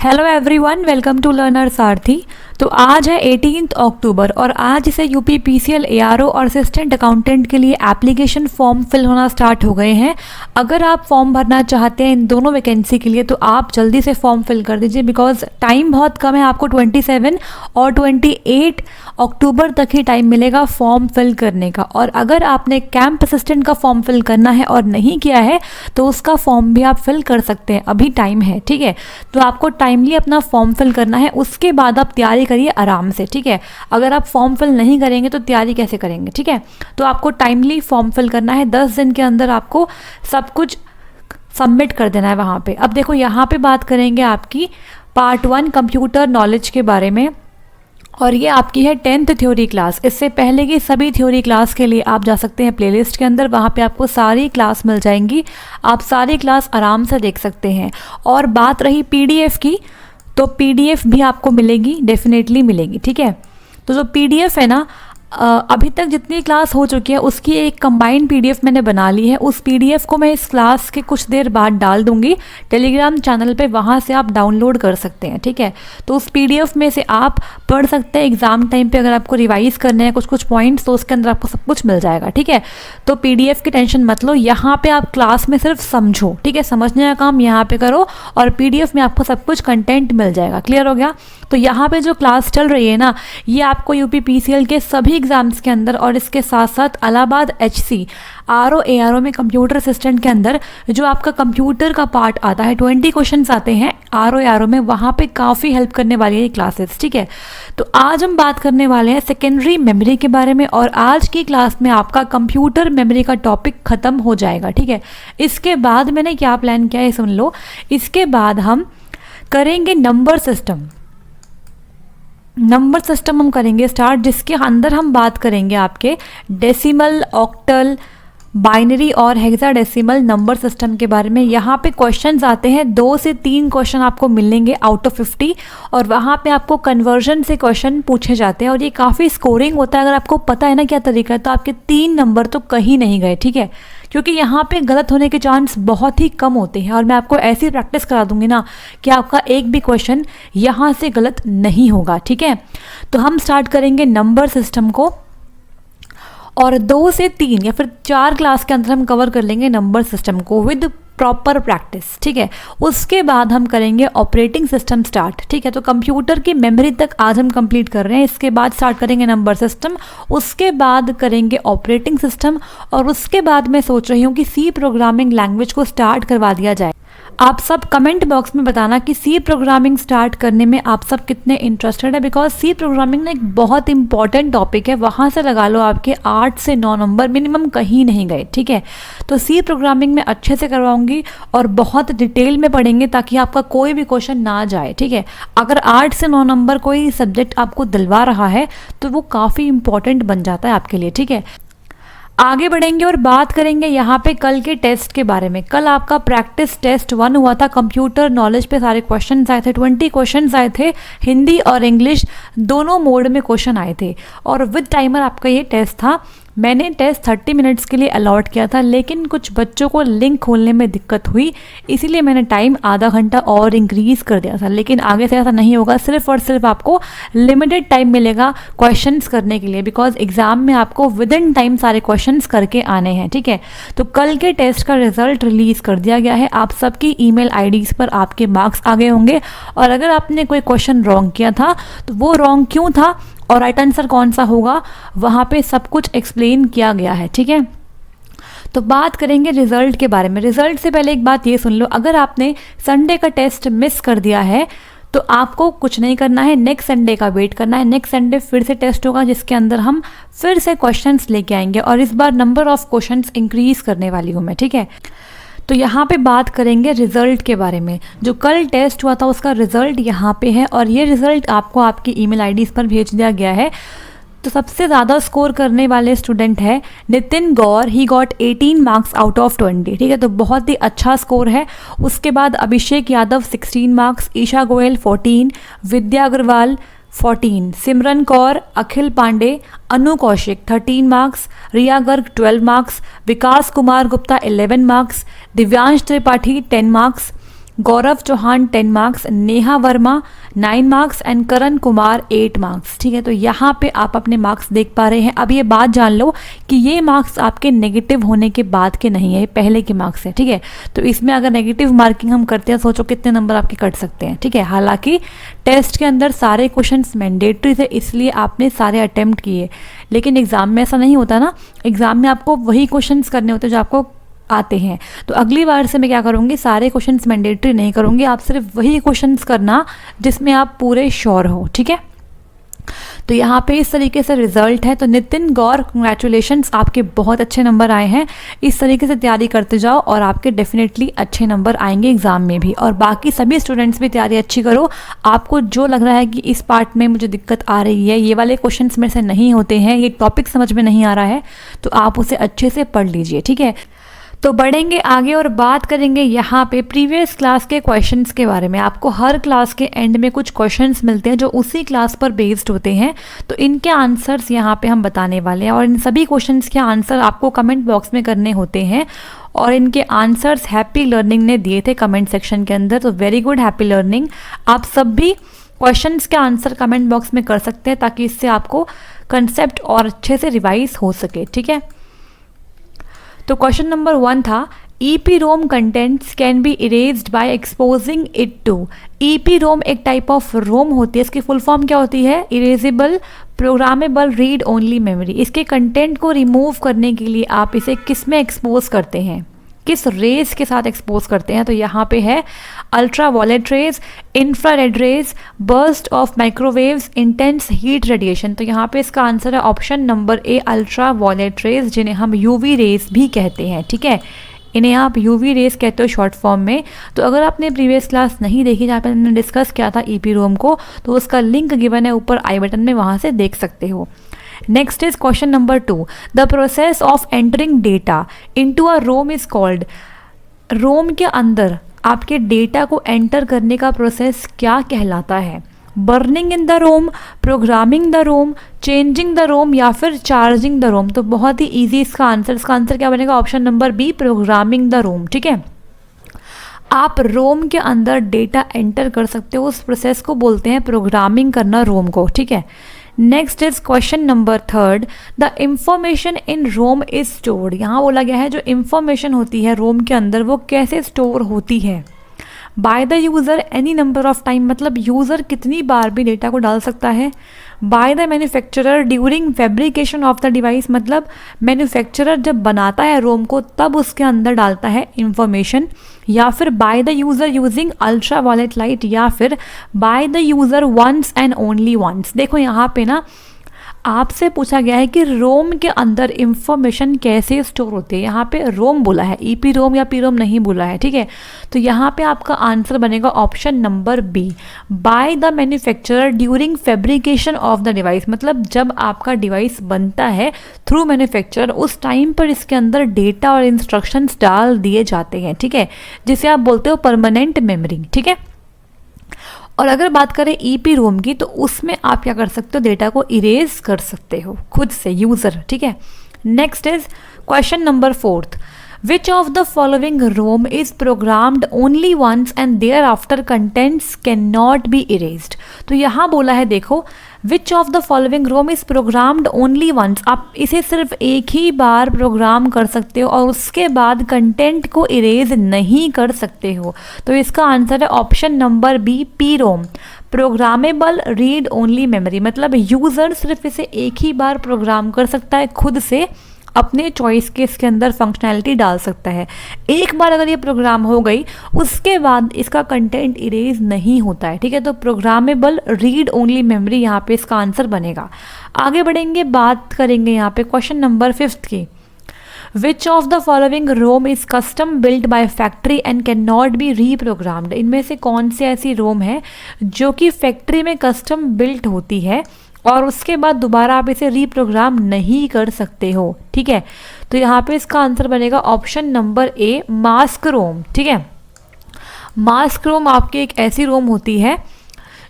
Hello everyone, welcome to learner Sarathi. तो आज है 18 अक्टूबर और आज से यूपी पीसीएल एआरओ और असिस्टेंट अकाउंटेंट के लिए एप्लीकेशन फॉर्म फिल होना स्टार्ट हो गए हैं। अगर आप फॉर्म भरना चाहते हैं इन दोनों वैकेंसी के लिए तो आप जल्दी से फॉर्म फिल कर दीजिए, बिकॉज टाइम बहुत कम है। आपको 27 और 28 अक्टूबर तक ही टाइम मिलेगा फॉर्म फिल करने का। और अगर आपने कैंप असिस्टेंट का फॉर्म फिल करना है और नहीं किया है तो उसका फॉर्म भी आप फिल कर सकते हैं, अभी टाइम है। ठीक है, तो आपको टाइमली अपना फॉर्म फिल करना है, उसके बाद आप तैयारी करिए आराम से। ठीक है, अगर आप फॉर्म फिल नहीं करेंगे तो तैयारी कैसे करेंगे। ठीक है, तो आपको टाइमली फॉर्म फिल करना है, 10 दिन के अंदर आपको सब कुछ सबमिट कर देना है वहाँ पे। अब देखो, यहाँ पे बात करेंगे आपकी पार्ट 1 कंप्यूटर नॉलेज के बारे में, और ये आपकी है 10th थ्योरी क्लास। इससे पहले की सभी थ्योरी क्लास के लिए आप जा सकते हैं प्लेलिस्ट के अंदर, वहाँ पे आपको सारी क्लास मिल जाएंगी, आप सारी क्लास आराम से देख सकते हैं। और बात रही पीडीएफ की, तो पीडीएफ भी आपको मिलेगी, डेफिनेटली मिलेगी। ठीक है, तो जो पीडीएफ है ना, अभी तक जितनी क्लास हो चुकी है उसकी एक कंबाइंड पीडीएफ मैंने बना ली है। उस पीडीएफ को मैं इस क्लास के कुछ देर बाद डाल दूंगी टेलीग्राम चैनल पे, वहाँ से आप डाउनलोड कर सकते हैं। ठीक है, तो उस पीडीएफ में से आप पढ़ सकते हैं एग्जाम टाइम पे। अगर आपको रिवाइज करने हैं कुछ पॉइंट्स तो उसके अंदर आपको सब कुछ मिल जाएगा। ठीक है, तो पीडीएफ की टेंशन मत लो, यहाँ पे आप क्लास में सिर्फ समझो। ठीक है, समझने का काम यहाँ पे करो और पीडीएफ में आपको सब कुछ कंटेंट मिल जाएगा। क्लियर हो गया? तो यहाँ पे जो क्लास चल रही है ना, ये आपको यूपी पीसीएल के सभी एग्जाम्स के अंदर और इसके साथ साथ इलाहाबाद एचसी आरओ एआरओ में कंप्यूटर असिस्टेंट के अंदर जो आपका कंप्यूटर का पार्ट आता है, 20 क्वेश्चंस आते हैं आरओ एआरओ में, वहाँ पे काफ़ी हेल्प करने वाली है ये क्लासेस। ठीक है, तो आज हम बात करने वाले हैं सेकेंडरी मेमोरी के बारे में, और आज की क्लास में आपका कंप्यूटर मेमोरी का टॉपिक खत्म हो जाएगा। ठीक है, इसके बाद मैंने क्या प्लान किया है सुन लो। इसके बाद हम करेंगे नंबर सिस्टम हम करेंगे स्टार्ट, जिसके अंदर हम बात करेंगे आपके डेसिमल, ऑक्टल, बाइनरी और हेक्साडेसिमल नंबर सिस्टम के बारे में। यहाँ पे क्वेश्चंस आते हैं, 2 से 3 क्वेश्चन आपको मिलेंगे आउट ऑफ 50, और वहाँ पे आपको कन्वर्जन से क्वेश्चन पूछे जाते हैं और ये काफ़ी स्कोरिंग होता है। अगर आपको पता है ना क्या तरीका है तो आपके 3 नंबर तो कहीं नहीं गए। ठीक है, क्योंकि यहाँ पे गलत होने के चांस बहुत ही कम होते हैं, और मैं आपको ऐसी प्रैक्टिस करा दूंगी ना कि आपका एक भी क्वेश्चन यहाँ से गलत नहीं होगा। ठीक है, तो हम स्टार्ट करेंगे नंबर सिस्टम को, और 2 से 3 या फिर 4 क्लास के अंदर हम कवर कर लेंगे नंबर सिस्टम को विद प्रॉपर प्रैक्टिस। ठीक है, उसके बाद हम करेंगे ऑपरेटिंग सिस्टम स्टार्ट। ठीक है, तो कंप्यूटर की मेमोरी तक आज हम कंप्लीट कर रहे हैं, इसके बाद स्टार्ट करेंगे नंबर सिस्टम, उसके बाद करेंगे ऑपरेटिंग सिस्टम, और उसके बाद मैं सोच रही हूँ कि सी प्रोग्रामिंग लैंग्वेज को स्टार्ट करवा दिया जाए। आप सब कमेंट बॉक्स में बताना कि सी प्रोग्रामिंग स्टार्ट करने में आप सब कितने इंटरेस्टेड है, बिकॉज सी प्रोग्रामिंग ना एक बहुत इंपॉर्टेंट टॉपिक है, वहाँ से लगा लो आपके 8 से 9 नंबर मिनिमम कहीं नहीं गए। ठीक है, तो सी प्रोग्रामिंग में अच्छे से करवाऊंगी और बहुत डिटेल में पढ़ेंगे ताकि आपका कोई भी क्वेश्चन ना जाए। ठीक है, अगर 8 से 9 नंबर कोई सब्जेक्ट आपको दिलवा रहा है तो वो काफ़ी इंपॉर्टेंट बन जाता है आपके लिए। ठीक है, आगे बढ़ेंगे और बात करेंगे यहाँ पे कल के टेस्ट के बारे में। कल आपका प्रैक्टिस टेस्ट 1 हुआ था, कंप्यूटर नॉलेज पे सारे क्वेश्चंस आए थे, 20 क्वेश्चंस आए थे, हिंदी और इंग्लिश दोनों मोड में क्वेश्चन आए थे, और विद टाइमर आपका ये टेस्ट था। मैंने टेस्ट 30 मिनट्स के लिए अलॉट किया था, लेकिन कुछ बच्चों को लिंक खोलने में दिक्कत हुई, इसीलिए मैंने टाइम आधा घंटा और इंक्रीज़ कर दिया था। लेकिन आगे से ऐसा नहीं होगा, सिर्फ और सिर्फ आपको लिमिटेड टाइम मिलेगा क्वेश्चंस करने के लिए, बिकॉज एग्जाम में आपको विद इन टाइम सारे क्वेश्चंस करके आने हैं। ठीक है, तो कल के टेस्ट का रिजल्ट रिलीज़ कर दिया गया है, आप सबकी ईमेल आईडीज़ पर आपके मार्क्स आ गए होंगे, और अगर आपने कोई क्वेश्चन रॉन्ग किया था तो वो रॉन्ग क्यों था और राइट आंसर कौन सा होगा, वहाँ पे सब कुछ एक्सप्लेन किया गया है। ठीक है, तो बात करेंगे रिजल्ट के बारे में। रिजल्ट से पहले एक बात ये सुन लो, अगर आपने संडे का टेस्ट मिस कर दिया है तो आपको कुछ नहीं करना है, नेक्स्ट संडे का वेट करना है। नेक्स्ट संडे फिर से टेस्ट होगा जिसके अंदर हम फिर से क्वेश्चंस लेके आएंगे, और इस बार नंबर ऑफ क्वेश्चंस इंक्रीज करने वाली हूँ मैं। ठीक है, तो यहाँ पे बात करेंगे रिजल्ट के बारे में। जो कल टेस्ट हुआ था उसका रिजल्ट यहाँ पे है, और ये रिजल्ट आपको आपकी ईमेल आईडीज़ पर भेज दिया गया है। तो सबसे ज़्यादा स्कोर करने वाले स्टूडेंट है Nitin Gaur, he got 18 marks out of 20। ठीक है, तो बहुत ही अच्छा स्कोर है। उसके बाद Abhishek Yadav 16 marks, Isha Goyal 14, Vidya Agarwal 14, Simran Kaur, Akhil Pandey, Anu Kaushik 13 marks, Riya Garg 12 marks, Vikas Kumar Gupta 11 marks, Divyansh Tripathi 10 marks, Gaurav Chauhan 10 marks, Neha Verma 9 marks and Karan Kumar 8 marks. ठीक है, तो यहाँ पे आप अपने मार्क्स देख पा रहे हैं। अब ये बात जान लो कि ये मार्क्स आपके नेगेटिव होने के बाद के नहीं है, ये पहले के मार्क्स है। ठीक है, तो इसमें अगर नेगेटिव मार्किंग हम करते हैं, सोचो कितने नंबर आपके कट सकते हैं। ठीक है, हालांकि टेस्ट के अंदर सारे क्वेश्चंस मैंडेटरी थे, इसलिए आपने सारे अटेम्प्ट किए, लेकिन एग्जाम में ऐसा नहीं होता ना। एग्जाम में आपको वही क्वेश्चंस करने होते हैं जो आपको आते हैं। तो अगली बार से मैं क्या करूँगी, सारे क्वेश्चंस मैंडेटरी नहीं करूँगी, आप सिर्फ वही क्वेश्चंस करना जिसमें आप पूरे श्योर हो। ठीक है, तो यहाँ पे इस तरीके से रिजल्ट है। तो नितिन गौर, कंग्रेचुलेशंस, आपके बहुत अच्छे नंबर आए हैं। इस तरीके से तैयारी करते जाओ और आपके डेफिनेटली अच्छे नंबर आएंगे एग्जाम में भी। और बाकी सभी स्टूडेंट्स भी तैयारी अच्छी करो। आपको जो लग रहा है कि इस पार्ट में मुझे दिक्कत आ रही है, ये वाले क्वेश्चंस मेरे से नहीं होते हैं, ये टॉपिक समझ में नहीं आ रहा है, तो आप उसे अच्छे से पढ़ लीजिए। ठीक है, तो बढ़ेंगे आगे और बात करेंगे यहाँ पे प्रीवियस क्लास के क्वेश्चंस के बारे में। आपको हर क्लास के एंड में कुछ क्वेश्चंस मिलते हैं जो उसी क्लास पर बेस्ड होते हैं, तो इनके आंसर्स यहाँ पे हम बताने वाले हैं। और इन सभी क्वेश्चंस के आंसर आपको कमेंट बॉक्स में करने होते हैं, और इनके आंसर्स हैप्पी लर्निंग ने दिए थे कमेंट सेक्शन के अंदर। तो वेरी गुड हैप्पी लर्निंग, आप सब भी क्वेश्चंस के आंसर कमेंट बॉक्स में कर सकते हैं, ताकि इससे आपको कंसेप्ट और अच्छे से रिवाइज हो सके। ठीक है, तो क्वेश्चन नंबर 1 था, EPROM contents can be erased by exposing it to. EPROM एक टाइप ऑफ रोम होती है, इसकी फुल फॉर्म क्या होती है, erasable programmable read only memory. इसके कंटेंट को रिमूव करने के लिए आप इसे किस में एक्सपोज करते हैं, किस रेज के साथ एक्सपोज करते हैं। तो यहाँ पे है ultra violet rays, infrared rays, burst of microwaves, intense heat radiation. तो यहाँ पे इसका आंसर है option number A, ultra violet rays, जिन्हें हम यूवी रेज भी कहते हैं। ठीक है, इन्हें आप यूवी रेज कहते हो शॉर्ट फॉर्म में। तो अगर आपने प्रीवियस क्लास नहीं देखी जहाँ पे हमने डिस्कस किया था EPROM को, तो उसका लिंक गिवन है ऊपर आई बटन में, वहाँ से देख सकते हो। Next is question number 2, the process of entering data into a ROM is called. ROM के अंदर आपके डेटा को एंटर करने का प्रोसेस क्या कहलाता है, burning in the ROM, programming the ROM, changing the ROM, या फिर चार्जिंग द रोम। तो बहुत ही ईजी इसका आंसर क्या बनेगा, option number B, programming the ROM. ठीक है, आप रोम के अंदर डेटा एंटर कर सकते हो, उस प्रोसेस को बोलते हैं प्रोग्रामिंग करना रोम को। ठीक है, next is question number 3, the information in ROM is stored. यहाँ बोला गया है जो इंफॉर्मेशन होती है रोम के अंदर वो कैसे स्टोर होती है, bye the user any number of time, मतलब यूज़र कितनी बार भी डेटा को डाल सकता है। Bye the manufacturer during fabrication of the device, मतलब मैन्युफैक्चरर जब बनाता है रोम को तब उसके अंदर डालता है इंफॉर्मेशन। या फिर by the user using ultra violet light, या फिर by the user once and only once. देखो यहाँ पे ना आपसे पूछा गया है कि रोम के अंदर इंफॉर्मेशन कैसे स्टोर होती है। यहाँ पे रोम बोला है, EPROM या PROM नहीं बोला है। ठीक है, तो यहाँ पे आपका आंसर बनेगा option number B, by the manufacturer during fabrication of the device. मतलब जब आपका डिवाइस बनता है थ्रू मैन्युफैक्चरर, उस टाइम पर इसके अंदर डेटा और इंस्ट्रक्शंस डाल दिए जाते हैं। ठीक है, जिसे आप बोलते हो परमानेंट मेमोरी। ठीक है, और अगर बात करें EPROM की, तो उसमें आप क्या कर सकते हो, डेटा को इरेज कर सकते हो खुद से यूज़र। ठीक है, next is question number 4, which of the following ROM is programmed only once and thereafter contents can not be erased. तो यहाँ बोला है देखो, which of the following ROM is programmed only once, आप इसे सिर्फ एक ही बार प्रोग्राम कर सकते हो और उसके बाद कंटेंट को इरेज नहीं कर सकते हो। तो इसका आंसर है option number B, PROM, programmable read only memory. मतलब यूज़र सिर्फ इसे एक ही बार प्रोग्राम कर सकता है, खुद से अपने चॉइस के इसके अंदर फंक्शनैलिटी डाल सकता है। एक बार अगर ये प्रोग्राम हो गई उसके बाद इसका कंटेंट इरेज नहीं होता है। ठीक है, तो प्रोग्रामेबल रीड ओनली मेमोरी यहाँ पे इसका आंसर बनेगा। आगे बढ़ेंगे, बात करेंगे यहाँ पे क्वेश्चन नंबर 5 की, which of the following ROM is custom built by factory and can not be reprogrammed. इनमें से कौन सी ऐसी रोम है जो कि फैक्ट्री में कस्टम बिल्ट होती है और उसके बाद दोबारा आप इसे रीप्रोग्राम नहीं कर सकते हो। ठीक है, तो यहाँ पे इसका आंसर बनेगा ऑप्शन नंबर ए, मास्क रोम। ठीक है, मास्क रोम आपकी एक ऐसी रोम होती है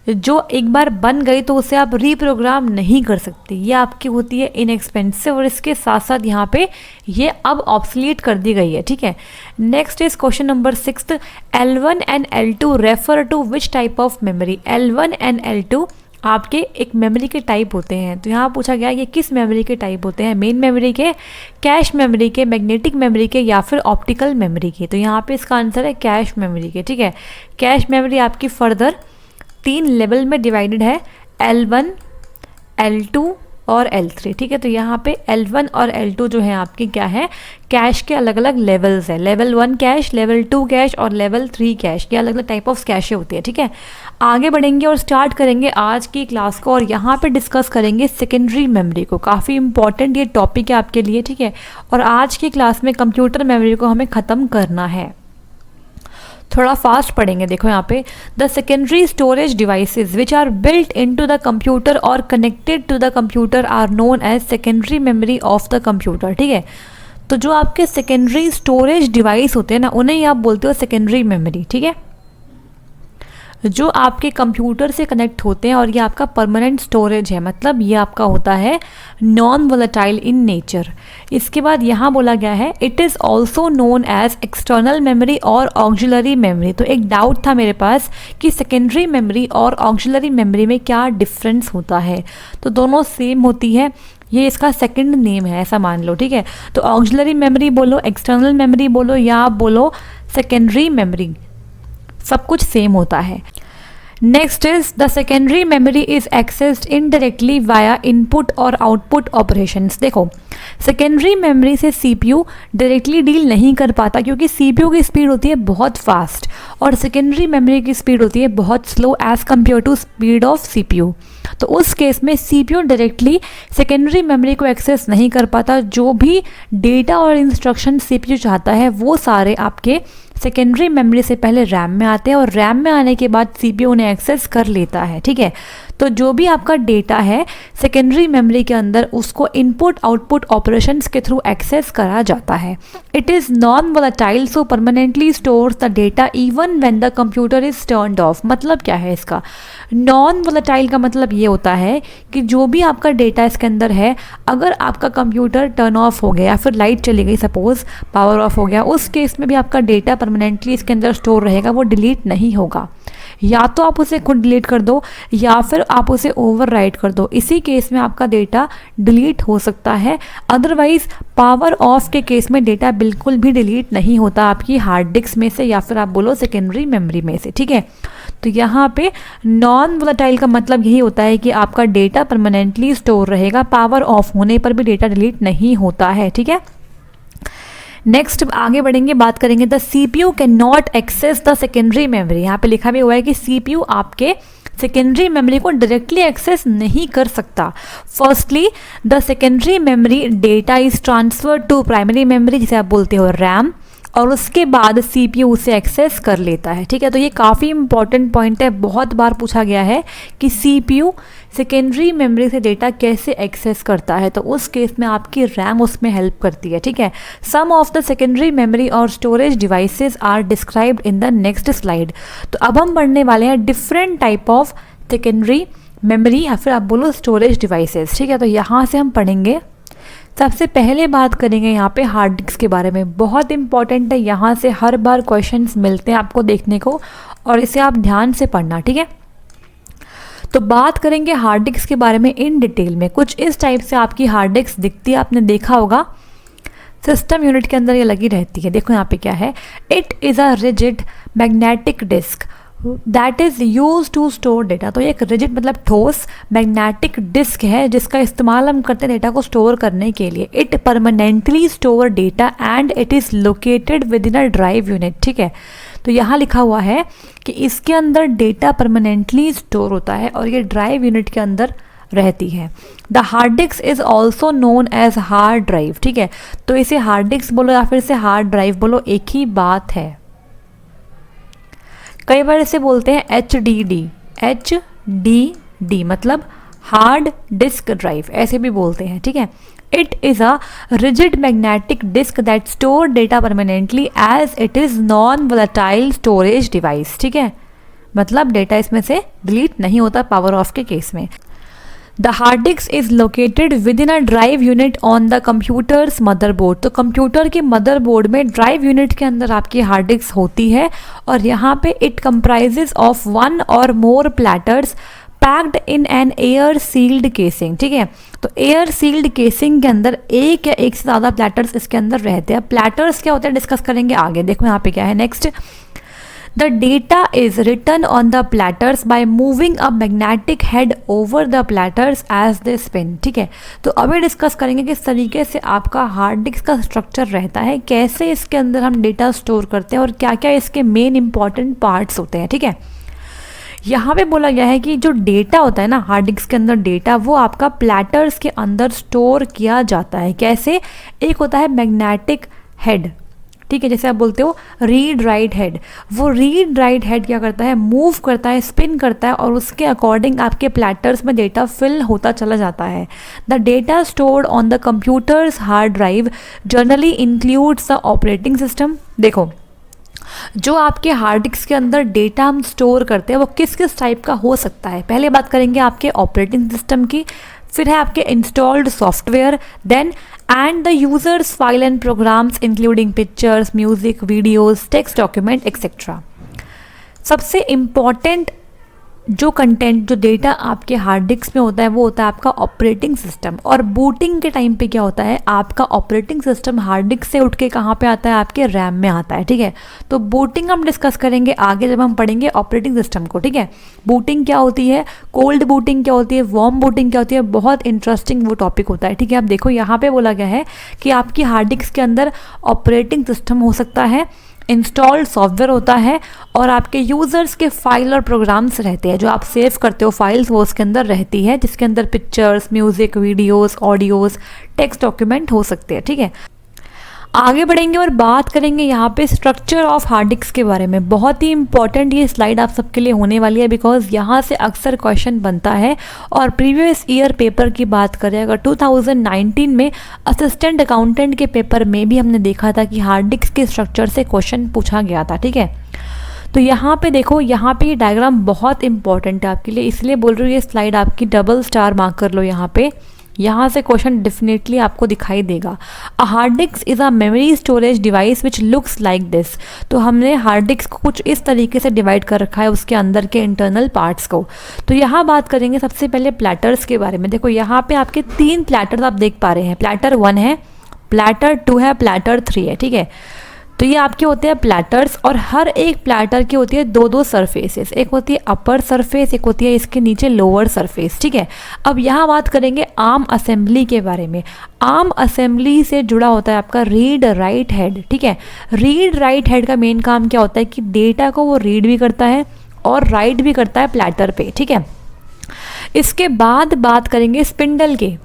जो एक बार बन गई तो उसे आप रीप्रोग्राम नहीं कर सकते, ये आपकी होती है इनएक्सपेंसिव, और इसके साथ साथ यहाँ पे ये अब ऑब्सलीट कर दी गई है, ठीक है। Next is question number 6, L1 and L2 refer to which type of memory. L1 and L2 आपके एक मेमोरी के टाइप होते हैं, तो यहाँ पूछा गया ये किस मेमोरी के टाइप होते हैं, मेन मेमोरी के, कैश मेमोरी के, मैग्नेटिक मेमोरी के, या फिर ऑप्टिकल मेमोरी के। तो यहाँ पे इसका आंसर है कैश मेमोरी के, ठीक है। कैश मेमोरी आपकी फर्दर 3 लेवल में डिवाइडेड है, L1, L2 और L3, ठीक है। तो यहाँ पे L1 और L2 जो है आपकी क्या है, कैश के अलग अलग लेवल्स है, लेवल 1 कैश, लेवल 2 कैश और लेवल 3 कैश, ये अलग अलग टाइप ऑफ कैशे होती है, ठीक है। आगे बढ़ेंगे और स्टार्ट करेंगे आज की क्लास को, और यहाँ पे डिस्कस करेंगे सेकेंडरी मेमोरी को। काफ़ी इंपॉर्टेंट ये टॉपिक है आपके लिए, ठीक है। और आज की क्लास में कंप्यूटर मेमोरी को हमें ख़त्म करना है, थोड़ा फास्ट पढ़ेंगे। देखो यहाँ पे, the secondary storage devices which are built into the computer और connected to the computer are known as secondary memory of the computer, ठीक है। तो जो आपके सेकेंडरी स्टोरेज डिवाइस होते हैं ना, उन्हें आप बोलते हो सेकेंडरी मेमोरी, ठीक है, जो आपके कंप्यूटर से कनेक्ट होते हैं, और ये आपका परमानेंट स्टोरेज है, मतलब ये आपका होता है नॉन वोलेटाइल इन नेचर। इसके बाद यहाँ बोला गया है it is also known as external memory और ऑक्सिलरी मेमोरी। तो एक डाउट था मेरे पास कि सेकेंडरी मेमोरी और ऑक्सिलरी मेमोरी में क्या डिफरेंस होता है, तो दोनों सेम होती है, ये इसका सेकंड नेम है, ऐसा मान लो, ठीक है। तो ऑक्सिलरी मेमोरी बोलो, एक्सटर्नल मेमोरी बोलो, या आप बोलो सेकेंडरी मेमोरी, सब कुछ सेम होता है। Next is the secondary memory is accessed indirectly via input और आउटपुट ऑपरेशंस। देखो, सेकेंडरी मेमोरी से सीपीयू डायरेक्टली डील नहीं कर पाता, क्योंकि सीपीयू की स्पीड होती है बहुत फास्ट और सेकेंडरी मेमोरी की स्पीड होती है बहुत slow as compare to speed of CPU. तो उस केस में सीपीयू डायरेक्टली सेकेंडरी मेमोरी को एक्सेस नहीं कर पाता, जो भी डेटा और इंस्ट्रक्शन सीपीयू चाहता है वो सारे आपके सेकेंडरी मेमोरी से पहले रैम में आते हैं, और रैम में आने के बाद सीपीयू उन्हें एक्सेस कर लेता है, ठीक है। तो जो भी आपका डेटा है सेकेंडरी मेमोरी के अंदर, उसको इनपुट आउटपुट ऑपरेशंस के थ्रू एक्सेस करा जाता है। It is non volatile, so permanently stores the data even when the computer is turned of. मतलब क्या है इसका, नॉन वोलेटाइल का मतलब ये होता है कि जो भी आपका डेटा इसके अंदर है, अगर आपका कंप्यूटर टर्न ऑफ हो गया, फिर लाइट चली गई, सपोज पावर ऑफ हो गया, उस केस में भी आपका डेटा परमानेंटली इसके अंदर स्टोर रहेगा, वो डिलीट नहीं होगा। या तो आप उसे खुद डिलीट कर दो या फिर आप उसे ओवरराइट कर दो, इसी केस में आपका डेटा डिलीट हो सकता है। अदरवाइज पावर ऑफ के केस में डेटा बिल्कुल भी डिलीट नहीं होता आपकी हार्ड डिस्क में से, या फिर आप बोलो सेकेंडरी मेमोरी में से, ठीक है। तो यहाँ पे नॉन वोलेटाइल का मतलब यही होता है कि आपका डेटा परमानेंटली स्टोर रहेगा, पावर ऑफ होने पर भी डेटा डिलीट नहीं होता है, ठीक है। नेक्स्ट आगे बढ़ेंगे, बात करेंगे the CPU can not access the secondary memory. यहाँ पे लिखा भी हुआ है कि सीपीयू आपके सेकेंडरी मेमोरी को डायरेक्टली एक्सेस नहीं कर सकता। Firstly the secondary memory data is transfer to primary memory, जिसे आप बोलते हो रैम, और उसके बाद सीपीयू उसे एक्सेस कर लेता है, ठीक है। तो ये काफ़ी इंपॉर्टेंट पॉइंट है, बहुत बार पूछा गया है कि सीपीयू सेकेंडरी मेमोरी से डेटा कैसे एक्सेस करता है, तो उस केस में आपकी रैम उसमें हेल्प करती है, ठीक है। Some of the secondary memory और storage devices are described in the next slide. तो अब हम पढ़ने वाले हैं different type of secondary memory या फिर आप बोलो स्टोरेज डिवाइसेस, ठीक है। तो यहाँ से हम पढ़ेंगे, सबसे पहले बात करेंगे यहाँ पे हार्ड डिस्क के बारे में, बहुत इंपॉर्टेंट है, यहाँ से हर बार क्वेश्चंस मिलते हैं आपको देखने को, और इसे आप ध्यान से पढ़ना, ठीक है। तो बात करेंगे हार्ड डिस्क के बारे में इन डिटेल में। कुछ इस टाइप से आपकी हार्ड डिस्क दिखती है, आपने देखा होगा सिस्टम यूनिट के अंदर ये लगी रहती है। देखो यहाँ पे क्या है, it is a rigid magnetic disk that is use to store data. तो ये एक रिजिड मतलब ठोस मैग्नेटिक डिस्क है जिसका इस्तेमाल हम करते हैं डेटा को स्टोर करने के लिए। It permanently store data and it is located within a drive unit, ठीक है। तो यहाँ लिखा हुआ है कि इसके अंदर डेटा परमानेंटली स्टोर होता है और ये ड्राइव यूनिट के अंदर रहती है। The hard disk is also known as hard drive, ठीक है। तो इसे हार्ड डिस्क बोलो या फिर इसे हार्ड ड्राइव बोलो, एक ही बात है। कई बार इसे बोलते हैं HDD मतलब हार्ड डिस्क ड्राइव, ऐसे भी बोलते हैं, ठीक है। It is a rigid magnetic disk that store data permanently as it is non volatile storage device, ठीक है। मतलब डेटा इसमें से डिलीट नहीं होता पावर ऑफ के केस में। The hard disk is located within a drive unit on the computer's motherboard. तो कंप्यूटर के मदरबोर्ड में ड्राइव यूनिट के अंदर आपकी हार्ड डिस्क होती है और यहाँ पे इट कंप्राइजेज ऑफ वन और more platters packed in an air sealed casing. ठीक है, तो एयर सील्ड केसिंग के अंदर एक या एक से ज़्यादा प्लेटर्स इसके अंदर रहते हैं। प्लेटर्स क्या होते हैं डिस्कस करेंगे आगे। देखो यहाँ पे क्या है next, the data is written on the platters by moving a magnetic head over the platters as they spin. ठीक है, तो अभी डिस्कस करेंगे किस तरीके से आपका हार्ड डिस्क का स्ट्रक्चर रहता है, कैसे इसके अंदर हम डेटा स्टोर करते हैं और क्या क्या इसके मेन इंपॉर्टेंट पार्ट्स होते हैं। ठीक है, यहाँ पे बोला गया है कि जो डेटा होता है ना हार्ड डिस्क के अंदर डेटा, वो आपका प्लेटर्स के अंदर स्टोर किया जाता है। कैसे, एक होता है मैग्नेटिक हेड, ठीक है, जैसे आप बोलते हो रीड राइट हेड, वो रीड राइट हेड क्या करता है, मूव करता है, स्पिन करता है और उसके अकॉर्डिंग आपके प्लेटर्स में डेटा फिल होता चला जाता है। The data stored on the computers hard drive generally includes the operating system. देखो, जो आपके हार्ड डिस्क के अंदर डेटा हम स्टोर करते हैं वो किस किस टाइप का हो सकता है। पहले बात करेंगे आपके ऑपरेटिंग सिस्टम की, फिर है आपके installed software, then and the users file and programs including pictures, music, videos, text document etcetera. सबसे इम्पॉर्टेंट जो कंटेंट, जो डेटा आपके हार्ड डिस्क में होता है वो होता है आपका ऑपरेटिंग सिस्टम। और बूटिंग के टाइम पे क्या होता है, आपका ऑपरेटिंग सिस्टम हार्ड डिस्क से उठ के कहाँ पे आता है, आपके रैम में आता है। ठीक है, तो बूटिंग हम डिस्कस करेंगे आगे जब हम पढ़ेंगे ऑपरेटिंग सिस्टम को। ठीक है, बूटिंग क्या होती है, कोल्ड बूटिंग क्या होती है, वार्म बूटिंग क्या होती है, बहुत इंटरेस्टिंग वो टॉपिक होता है। ठीक है, अब देखो यहाँ पे बोला गया है कि आपकी हार्ड डिस्क के अंदर ऑपरेटिंग सिस्टम हो सकता है, इंस्टॉल्ड सॉफ्टवेयर होता है और आपके यूज़र्स के फाइल और प्रोग्राम्स रहते हैं, जो आप सेव करते हो फाइल्स वो उसके अंदर रहती है, जिसके अंदर pictures, music, videos, audios, text document हो सकते हैं। ठीक है, आगे बढ़ेंगे और बात करेंगे यहाँ पे स्ट्रक्चर ऑफ हार्ड डिस्क के बारे में। बहुत ही इंपॉर्टेंट ये स्लाइड आप सबके लिए होने वाली है, बिकॉज यहाँ से अक्सर क्वेश्चन बनता है। और प्रीवियस ईयर पेपर की बात करें अगर 2019 में असिस्टेंट अकाउंटेंट के पेपर में भी हमने देखा था कि हार्ड डिस्क के स्ट्रक्चर से क्वेश्चन पूछा गया था। ठीक है, तो यहाँ पे देखो, यहाँ पे ये डायग्राम बहुत इंपॉर्टेंट है आपके लिए, इसलिए बोल रही हूँ ये स्लाइड आपकी डबल स्टार मार्क कर लो यहाँ पे, यहाँ से क्वेश्चन डेफिनेटली आपको दिखाई देगा। A hard disk is a memory storage device which looks like this. तो हमने हार्ड डिस्क को कुछ इस तरीके से डिवाइड कर रखा है उसके अंदर के इंटरनल पार्ट्स को। तो यहाँ बात करेंगे सबसे पहले प्लेटर्स के बारे में। देखो यहाँ पे आपके 3 प्लेटर्स आप देख पा रहे हैं, प्लेटर 1 है, प्लेटर 2 है, प्लेटर 3 है। ठीक है, तो ये आपके होते हैं प्लेटर्स और हर एक प्लेटर की होती है 2-2 सरफेसेस, एक होती है अपर सरफेस, एक होती है इसके नीचे लोअर सरफेस। ठीक है, अब यहाँ बात करेंगे आर्म असेंबली के बारे में। आर्म असेंबली से जुड़ा होता है आपका रीड राइट हेड। ठीक है, रीड राइट हेड का मेन काम क्या होता है कि डेटा को वो रीड भी करता है और राइट भी करता है प्लेटर पे। ठीक है, इसके बाद बात करेंगे स्पिंडल के,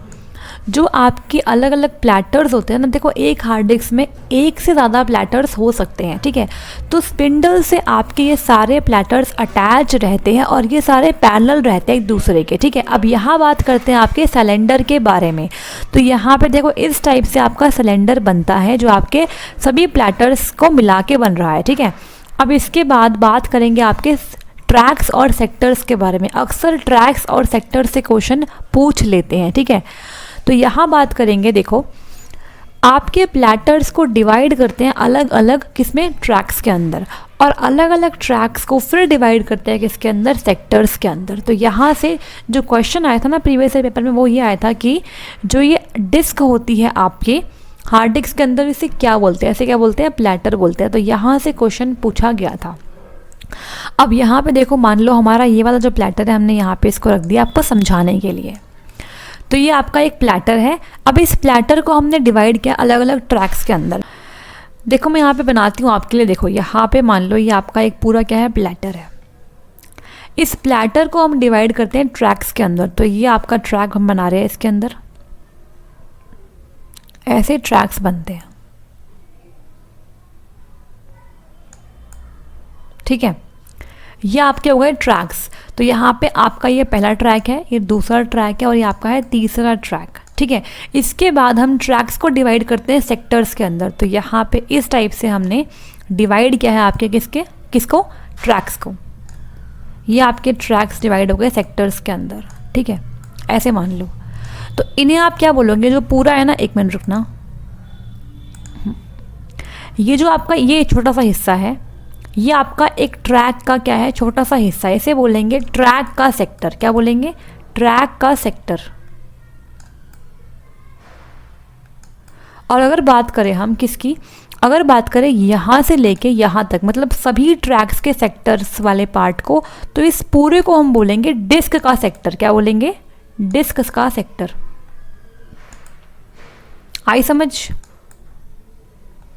जो आपके अलग अलग प्लेटर्स होते हैं ना। देखो, एक हार्ड डिस्क में एक से ज़्यादा प्लेटर्स हो सकते हैं। ठीक है, तो स्पिंडल से आपके ये सारे प्लेटर्स अटैच रहते हैं और ये सारे पैरेलल रहते हैं एक दूसरे के। ठीक है, अब यहाँ बात करते हैं आपके सिलेंडर के बारे में। तो यहाँ पे देखो इस टाइप से आपका सिलेंडर बनता है जो आपके सभी प्लेटर्स को मिला के बन रहा है। ठीक है, अब इसके बाद बात करेंगे आपके ट्रैक्स और सेक्टर्स के बारे में। अक्सर ट्रैक्स और सेक्टर से क्वेश्चन पूछ लेते हैं। ठीक है, तो यहाँ बात करेंगे, देखो आपके प्लेटर्स को डिवाइड करते हैं अलग अलग किसमें, ट्रैक्स के अंदर, और अलग अलग ट्रैक्स को फिर डिवाइड करते हैं किसके अंदर, सेक्टर्स के अंदर। तो यहाँ से जो क्वेश्चन आया था ना प्रीवियस पेपर में वो ये आया था कि जो ये डिस्क होती है आपके हार्ड डिस्क के अंदर, इसे क्या बोलते हैं, ऐसे क्या बोलते हैं, प्लेटर बोलते हैं। तो यहाँ से क्वेश्चन पूछा गया था। अब यहाँ पे देखो, मान लो हमारा ये वाला जो प्लेटर है हमने यहाँ पे इसको रख दिया आपको समझाने के लिए। तो ये आपका एक प्लेटर है। अब इस प्लेटर को हमने डिवाइड किया अलग अलग ट्रैक्स के अंदर। देखो मैं यहाँ पे बनाती हूँ आपके लिए। देखो यहाँ पे मान लो ये आपका एक पूरा क्या है, प्लेटर है। इस प्लेटर को हम डिवाइड करते हैं ट्रैक्स के अंदर। तो ये आपका ट्रैक हम बना रहे हैं, इसके अंदर ऐसे ट्रैक्स बनते हैं। ठीक है, ये आपके हो गए ट्रैक्स। तो यहाँ पे आपका ये पहला ट्रैक है, ये दूसरा ट्रैक है और ये आपका है तीसरा ट्रैक। ठीक है, इसके बाद हम ट्रैक्स को डिवाइड करते हैं सेक्टर्स के अंदर। तो यहाँ पे इस टाइप से हमने डिवाइड किया है आपके किसको, ट्रैक्स को। ये आपके ट्रैक्स डिवाइड हो गए सेक्टर्स के अंदर, ठीक है, ऐसे मान लो। तो इन्हें आप क्या बोलोगे, जो पूरा है ना, एक मिनट रुकना, ये जो आपका ये छोटा सा हिस्सा है, ये आपका एक ट्रैक का क्या है, छोटा सा हिस्सा, इसे बोलेंगे ट्रैक का सेक्टर। क्या बोलेंगे, ट्रैक का सेक्टर। और अगर बात करें हम किसकी, अगर बात करें यहाँ से लेके यहाँ तक, मतलब सभी ट्रैक्स के सेक्टर्स वाले पार्ट को, तो इस पूरे को हम बोलेंगे डिस्क का सेक्टर। क्या बोलेंगे, डिस्क का सेक्टर। आई समझ।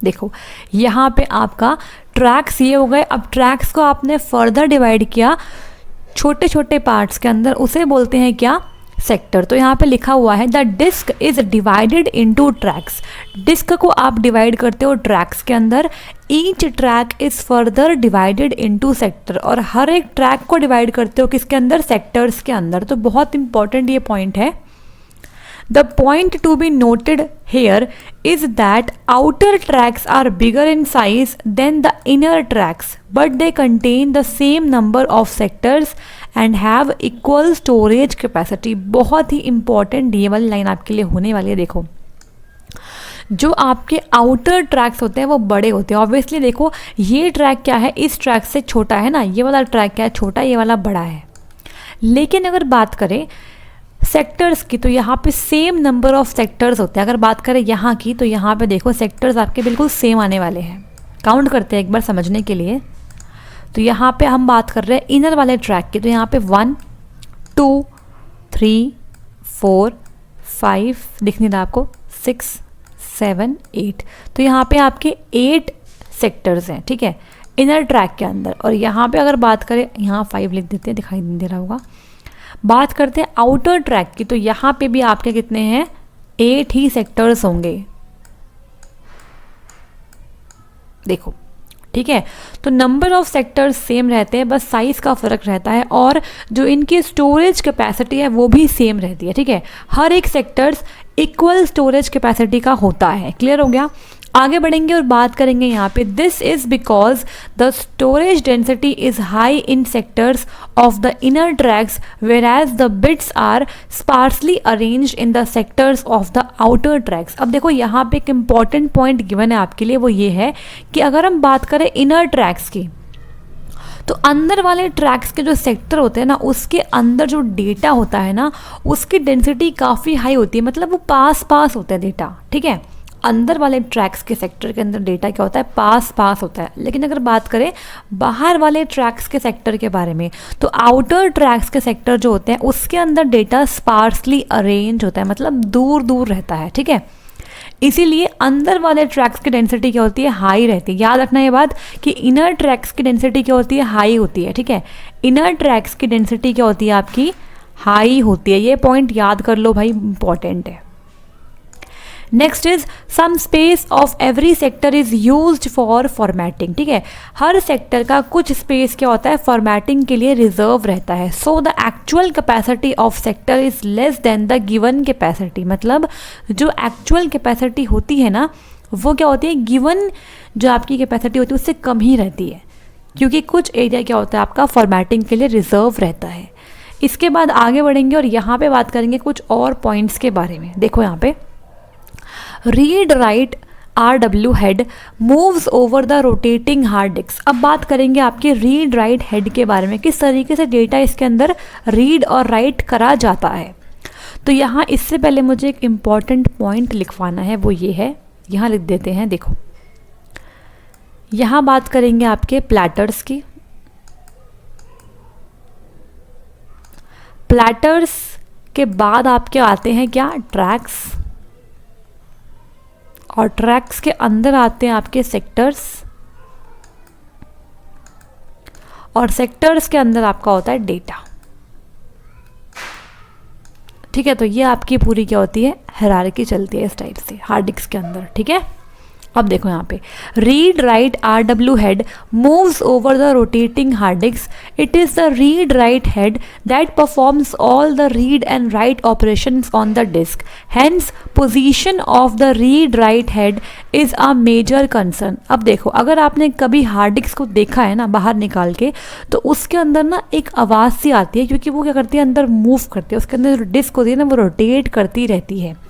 देखो यहाँ पे आपका ट्रैक्स ये हो गए। अब ट्रैक्स को आपने फर्दर डिवाइड किया छोटे छोटे पार्ट्स के अंदर, उसे बोलते हैं क्या, सेक्टर। तो यहाँ पे लिखा हुआ है the disk is divided into tracks. Disk को आप डिवाइड करते हो ट्रैक्स के अंदर। Each track is further divided into sector. और हर एक ट्रैक को डिवाइड करते हो किसके अंदर, सेक्टर्स के अंदर। तो बहुत इंपॉर्टेंट ये पॉइंट है। The point to be noted here is that outer tracks are bigger in size than the inner tracks, but they contain the same number of sectors and have equal storage capacity. बहुत ही important ये वाली line आपके लिए होने वाली है। देखो जो आपके आउटर ट्रैक्स होते हैं वो बड़े होते हैं। ऑब्वियसली देखो ये ट्रैक क्या है, इस ट्रैक से छोटा है ना, ये वाला ट्रैक क्या है, छोटा, ये वाला बड़ा है। लेकिन अगर बात करें सेक्टर्स की, तो यहाँ पे सेम नंबर ऑफ सेक्टर्स होते हैं। अगर बात करें यहाँ की, तो यहाँ पे देखो सेक्टर्स आपके बिल्कुल सेम आने वाले हैं। काउंट करते हैं एक बार समझने के लिए। तो यहाँ पे हम बात कर रहे हैं इनर वाले ट्रैक की, तो यहाँ पे 1 2 3 4 5 दिख नहीं रहा आपको, 6 7 8। तो यहाँ पे आपके 8 सेक्टर्स हैं, ठीक है, इनर ट्रैक के अंदर। और यहाँ पे अगर बात करें, यहाँ 5 लिख देते हैं, दिखाई नहीं दे रहा होगा। बात करते हैं आउटर ट्रैक की, तो यहाँ पे भी आपके कितने हैं, 8 ही सेक्टर्स होंगे। देखो ठीक है, तो नंबर ऑफ सेक्टर्स सेम रहते हैं, बस साइज का फ़र्क रहता है। और जो इनकी स्टोरेज कैपेसिटी है वो भी सेम रहती है, ठीक है। हर एक सेक्टर्स इक्वल स्टोरेज कैपेसिटी का होता है। क्लियर हो गया। आगे बढ़ेंगे और बात करेंगे यहाँ पे, this is because the storage density is high in sectors of the inner tracks whereas the bits are sparsely arranged in the sectors of the outer tracks. अब देखो यहाँ पे एक इंपॉर्टेंट पॉइंट गिवन है आपके लिए, वो ये है कि अगर हम बात करें इनर ट्रैक्स की, तो अंदर वाले ट्रैक्स के जो सेक्टर होते हैं ना, उसके अंदर जो डेटा होता है ना, उसकी डेंसिटी काफ़ी हाई होती है, मतलब वो पास पास होता है डेटा, ठीक है। अंदर वाले ट्रैक्स के सेक्टर के अंदर डेटा क्या होता है, पास पास होता है। लेकिन अगर बात करें बाहर वाले ट्रैक्स के सेक्टर के बारे में, तो आउटर ट्रैक्स के सेक्टर जो होते हैं उसके अंदर डेटा स्पार्सली अरेंज होता है, मतलब दूर दूर रहता है, ठीक है। इसीलिए अंदर वाले ट्रैक्स की डेंसिटी क्या होती है, हाई रहती है। याद रखना ये बात कि इनर ट्रैक्स की डेंसिटी क्या होती है, हाई होती है, ठीक है। इनर ट्रैक्स की डेंसिटी क्या होती है आपकी, हाई होती है। ये पॉइंट याद कर लो भाई, इंपॉर्टेंट है। Next is some space of every sector is used for formatting, ठीक है। हर सेक्टर का कुछ स्पेस क्या होता है, फॉर्मेटिंग के लिए रिजर्व रहता है। So the actual capacity of sector is less than the given capacity, मतलब जो एक्चुअल कैपेसिटी होती है ना, वो क्या होती है, गिवन जो आपकी कैपेसिटी होती है उससे कम ही रहती है, क्योंकि कुछ एरिया क्या होता है आपका फॉर्मेटिंग के लिए रिजर्व रहता है। इसके बाद आगे बढ़ेंगे और यहाँ पे बात करेंगे कुछ और पॉइंट्स के बारे में। देखो यहाँ पे read write RW head moves over the rotating hard disc. अब बात करेंगे आपके रीड राइट हेड के बारे में, किस तरीके से डेटा इसके अंदर रीड और राइट करा जाता है। तो यहाँ इससे पहले मुझे एक इम्पॉर्टेंट पॉइंट लिखवाना है, वो ये है, यहाँ लिख देते हैं। देखो यहाँ बात करेंगे आपके प्लैटर्स की। प्लैटर्स के बाद आपके आते हैं क्या, ट्रैक्स, और ट्रैक्स के अंदर आते हैं आपके सेक्टर्स, और सेक्टर्स के अंदर आपका होता है डेटा, ठीक है। तो ये आपकी पूरी क्या होती है, हायरार्की चलती है इस टाइप से हार्ड डिस्क के अंदर, ठीक है। अब देखो यहाँ पे read write RW head moves over the rotating hard disk. It is the read write head that performs all the read and write operations on the disk. Hence position of the read write head is a major concern. अब देखो अगर आपने कभी hard disk को देखा है ना बाहर निकाल के, तो उसके अंदर ना एक आवाज़ सी आती है, क्योंकि वो क्या करती है अंदर मूव करती है, उसके अंदर जो डिस्क होती है ना वो रोटेट करती रहती है।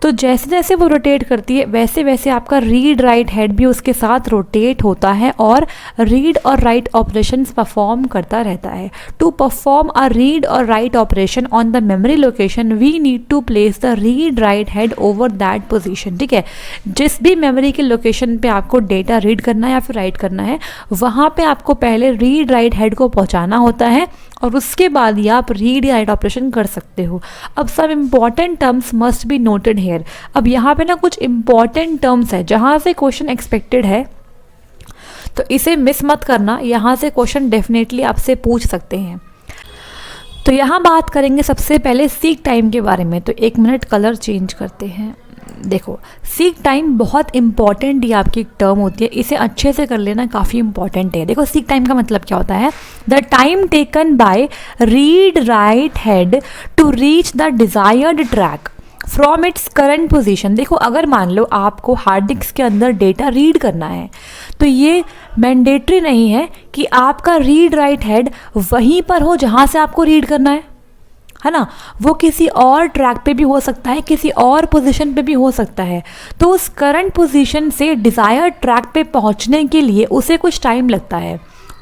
तो जैसे जैसे वो रोटेट करती है वैसे वैसे आपका रीड राइट हेड भी उसके साथ रोटेट होता है और रीड और राइट ऑपरेशंस परफॉर्म करता रहता है। टू परफॉर्म अ रीड और write operation on the memory location we need to place the read write head over that position. ठीक है, जिस भी मेमोरी के लोकेशन पे आपको डेटा रीड करना है या फिर राइट करना है, वहाँ पे आपको पहले रीड राइट हेड को पहुँचाना होता है और उसके बाद ही आप रीड या राइट ऑपरेशन कर सकते हो। अब सब important terms must be noted here. अब यहाँ पे ना कुछ इम्पॉर्टेंट टर्म्स है जहाँ से क्वेश्चन एक्सपेक्टेड है, तो इसे मिस मत करना, यहाँ से क्वेश्चन डेफिनेटली आपसे पूछ सकते हैं। तो यहाँ बात करेंगे सबसे पहले सीक टाइम के बारे में। तो 1 मिनट कलर चेंज करते हैं। देखो सीक टाइम बहुत इंपॉर्टेंट ये आपकी टर्म होती है, इसे अच्छे से कर लेना काफ़ी इंपॉर्टेंट है। देखो सीक टाइम का मतलब क्या होता है, the time taken by read write head to reach the desired track from its current position. देखो अगर मान लो आपको हार्ड डिस्क के अंदर डेटा रीड करना है, तो ये मैंडेटरी नहीं है कि आपका रीड राइट हेड वहीं पर हो जहाँ से आपको रीड करना है ना, वो किसी और ट्रैक पे भी हो सकता है, किसी और पोजीशन पे भी हो सकता है। तो उस करंट पोजीशन से डिज़ायर्ड ट्रैक पे पहुंचने के लिए उसे कुछ टाइम लगता है,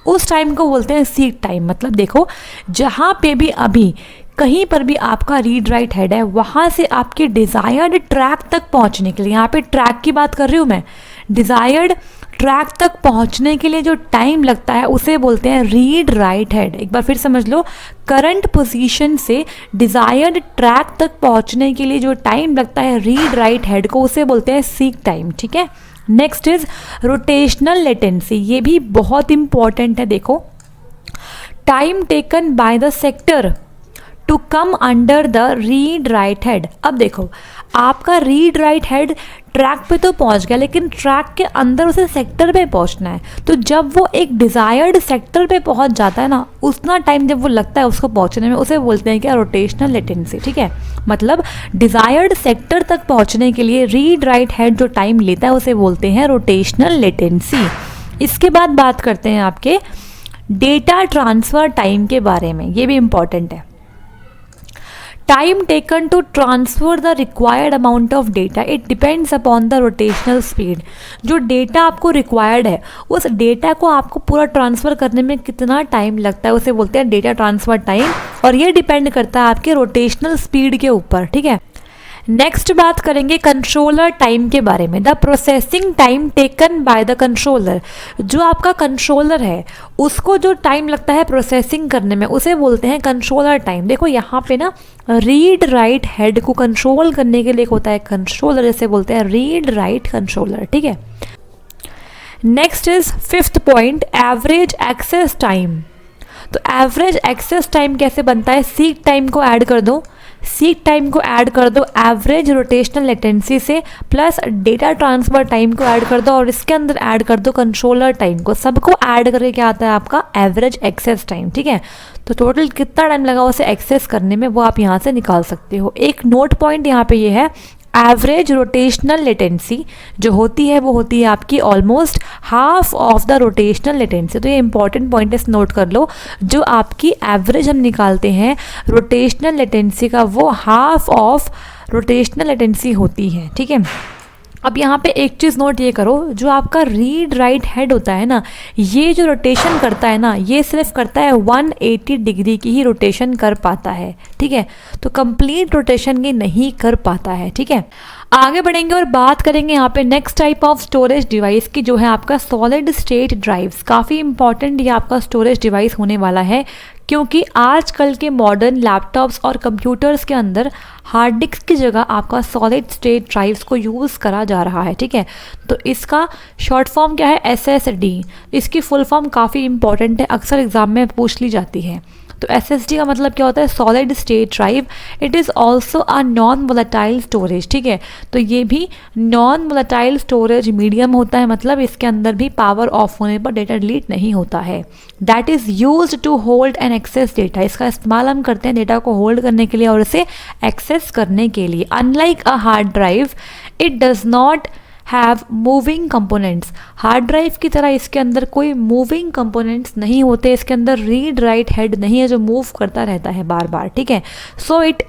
उस टाइम को बोलते हैं सीक टाइम। मतलब देखो जहाँ पे भी अभी कहीं पर भी आपका रीड राइट हेड है, वहाँ से आपके डिज़ायर्ड ट्रैक तक पहुँचने के लिए, यहाँ पे ट्रैक की बात कर रही हूँ मैं, डिज़ायर्ड ट्रैक तक पहुंचने के लिए जो टाइम लगता है उसे बोलते हैं रीड राइट हेड। एक बार फिर समझ लो, करंट पोजीशन से डिज़ायर्ड ट्रैक तक पहुंचने के लिए जो टाइम लगता है रीड राइट हेड को, उसे बोलते हैं सीक टाइम। ठीक है, नेक्स्ट इज रोटेशनल लेटेंसी। ये भी बहुत इंपॉर्टेंट है। देखो time taken by the sector to come under the read write head. अब देखो आपका रीड राइट हेड ट्रैक पे तो पहुंच गया, लेकिन ट्रैक के अंदर उसे सेक्टर पे पहुंचना है। तो जब वो एक डिज़ायर्ड सेक्टर पे पहुंच जाता है ना, उतना टाइम जब वो लगता है उसको पहुंचने में, उसे बोलते हैं क्या, रोटेशनल लेटेंसी। ठीक है, मतलब डिज़ायर्ड सेक्टर तक पहुंचने के लिए रीड राइट हेड जो टाइम लेता है उसे बोलते हैं रोटेशनल लेटेंसी। इसके बाद बात करते हैं आपके डेटा ट्रांसफ़र टाइम के बारे में, ये भी इंपॉर्टेंट है। Time taken to transfer the required amount of data, it depends upon the rotational speed. जो डेटा आपको रिक्वायर्ड है, उस डेटा को आपको पूरा ट्रांसफ़र करने में कितना टाइम लगता है, उसे बोलते हैं डेटा ट्रांसफ़र टाइम, और ये डिपेंड करता है आपके रोटेशनल स्पीड के ऊपर। ठीक है, नेक्स्ट बात करेंगे कंट्रोलर टाइम के बारे में। The processing time taken by the controller. जो आपका कंट्रोलर है उसको जो टाइम लगता है प्रोसेसिंग करने में, उसे बोलते हैं कंट्रोलर टाइम। देखो यहाँ पे ना रीड राइट हेड को कंट्रोल करने के लिए होता है कंट्रोलर, जैसे बोलते हैं रीड राइट कंट्रोलर। ठीक है, next is 5th point, average access time. तो एवरेज एक्सेस टाइम कैसे बनता है, सीक टाइम को ऐड कर दो, सीक टाइम को ऐड कर दो एवरेज रोटेशनल लेटेंसी से, प्लस डेटा ट्रांसफर टाइम को ऐड कर दो, और इसके अंदर ऐड कर दो कंट्रोलर टाइम को। सबको ऐड करके क्या आता है आपका एवरेज एक्सेस टाइम। ठीक है, तो टोटल कितना टाइम लगा उसे एक्सेस करने में, वो आप यहाँ से निकाल सकते हो। एक नोट पॉइंट यहाँ पे ये है, एवरेज रोटेशनल लेटेंसी जो होती है वो होती है आपकी almost half of the rotational latency. तो ये इंपॉर्टेंट पॉइंट है, नोट कर लो। जो आपकी एवरेज हम निकालते हैं रोटेशनल लेटेंसी का, वो हाफ ऑफ रोटेशनल लेटेंसी होती है। ठीक है, अब यहाँ पे एक चीज़ नोट ये करो, जो आपका रीड राइट हेड होता है ना, ये जो रोटेशन करता है ना, ये सिर्फ करता है 180 डिग्री की ही रोटेशन कर पाता है। ठीक है, तो कंप्लीट रोटेशन की नहीं कर पाता है। ठीक है, आगे बढ़ेंगे और बात करेंगे यहाँ पे next type of storage device की, जो है आपका सॉलिड स्टेट ड्राइव्स। काफ़ी इंपॉर्टेंट ये आपका स्टोरेज डिवाइस होने वाला है, क्योंकि आजकल के मॉडर्न लैपटॉप्स और कंप्यूटर्स के अंदर हार्ड डिस्क की जगह आपका सॉलिड स्टेट ड्राइव्स को यूज़ करा जा रहा है। ठीक है, तो इसका शॉर्ट फॉर्म क्या है, SSD। इसकी फुल फॉर्म काफ़ी इंपॉर्टेंट है, अक्सर एग्जाम में पूछ ली जाती है। तो SSD का मतलब क्या होता है, solid state drive. It is also a non volatile storage, ठीक है। तो ये भी नॉन वोलेटाइल स्टोरेज मीडियम होता है, मतलब इसके अंदर भी पावर ऑफ होने पर डेटा डिलीट नहीं होता है। That is use to hold and access data, इसका इस्तेमाल हम करते हैं डेटा को होल्ड करने के लिए और इसे एक्सेस करने के लिए। Unlike a hard drive, it does not have moving components, hard drive की तरह इसके अंदर कोई मूविंग कंपोनेंट्स नहीं होते, इसके अंदर रीड राइट हेड नहीं है जो मूव करता रहता है बार बार, ठीक है। So it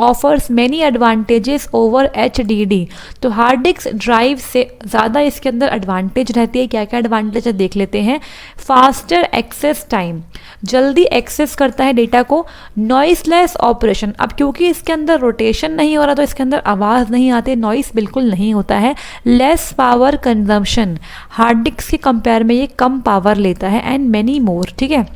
offers many advantages over HDD, तो हार्ड डिस्क ड्राइव से ज़्यादा इसके अंदर एडवांटेज रहती है। क्या क्या एडवांटेज है देख लेते हैं। फास्टर एक्सेस टाइम, जल्दी एक्सेस करता है डेटा को। नॉइसलेस ऑपरेशन, अब क्योंकि इसके अंदर रोटेशन नहीं हो रहा तो इसके अंदर आवाज़ नहीं आती, नॉइस बिल्कुल नहीं होता है। Less power consumption, hard disk के कंपेयर में ये कम पावर लेता है, एंड मैनी मोर, ठीक है।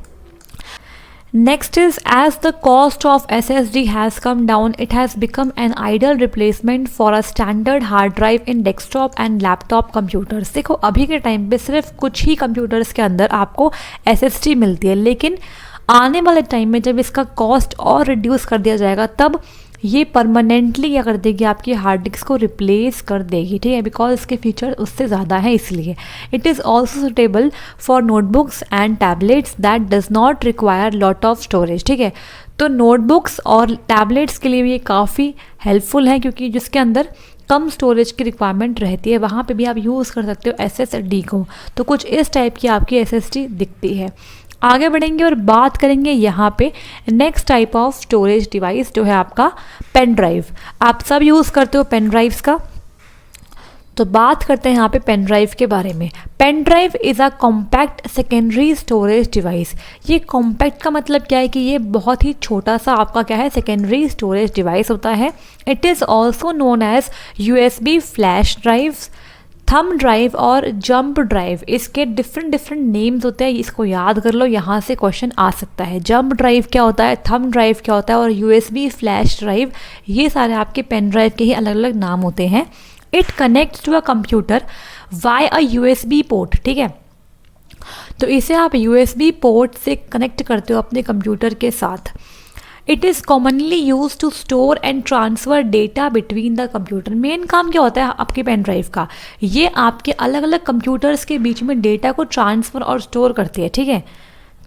Next is, as the cost of SSD has come down, it has become an ideal replacement for a standard hard drive in desktop and laptop computers। देखो अभी के time पे सिर्फ कुछ ही कंप्यूटर्स के अंदर आपको SSD मिलती है, लेकिन आने वाले टाइम में जब इसका कॉस्ट और रिड्यूस कर दिया जाएगा तब ये परमानेंटली क्या कर देगी, आपकी हार्ड डिस्क को रिप्लेस कर देगी, ठीक है, बिकॉज इसके फीचर उससे ज़्यादा है इसलिए। It is also suitable for notebooks and tablets that does not require lot of storage, ठीक है। तो नोटबुक्स और टैबलेट्स के लिए भी ये काफ़ी हेल्पफुल है, क्योंकि जिसके अंदर कम स्टोरेज की रिक्वायरमेंट रहती है वहाँ पे भी आप यूज़ कर सकते हो SSD को। तो कुछ इस टाइप की आपकी SSD दिखती है। आगे बढ़ेंगे और बात करेंगे यहाँ पे next type of storage device जो है आपका पेन ड्राइव। आप सब यूज़ करते हो पेन ड्राइव्स का, तो बात करते हैं यहाँ पे पेन ड्राइव के बारे में। Pen drive is a compact secondary storage device. ये कॉम्पैक्ट का मतलब क्या है कि ये बहुत ही छोटा सा आपका क्या है, सेकेंडरी स्टोरेज डिवाइस होता है। It is also known as USB flash drives, thumb drive और जंप ड्राइव। इसके डिफरेंट नेम्स होते हैं, इसको याद कर लो, यहाँ से क्वेश्चन आ सकता है। जंप ड्राइव क्या होता है, थंब ड्राइव क्या होता है और USB फ्लैश ड्राइव, ये सारे आपके पेन ड्राइव के ही अलग अलग नाम होते हैं। It connects to a computer via a USB port, ठीक है। तो इसे आप USB पोर्ट से कनेक्ट करते हो अपने कंप्यूटर के साथ। It is commonly use to store and transfer data between the computer. मेन काम क्या होता है आपके पेन ड्राइव का, ये आपके अलग अलग कंप्यूटर्स के बीच में डेटा को ट्रांसफ़र और स्टोर करती है, ठीक है।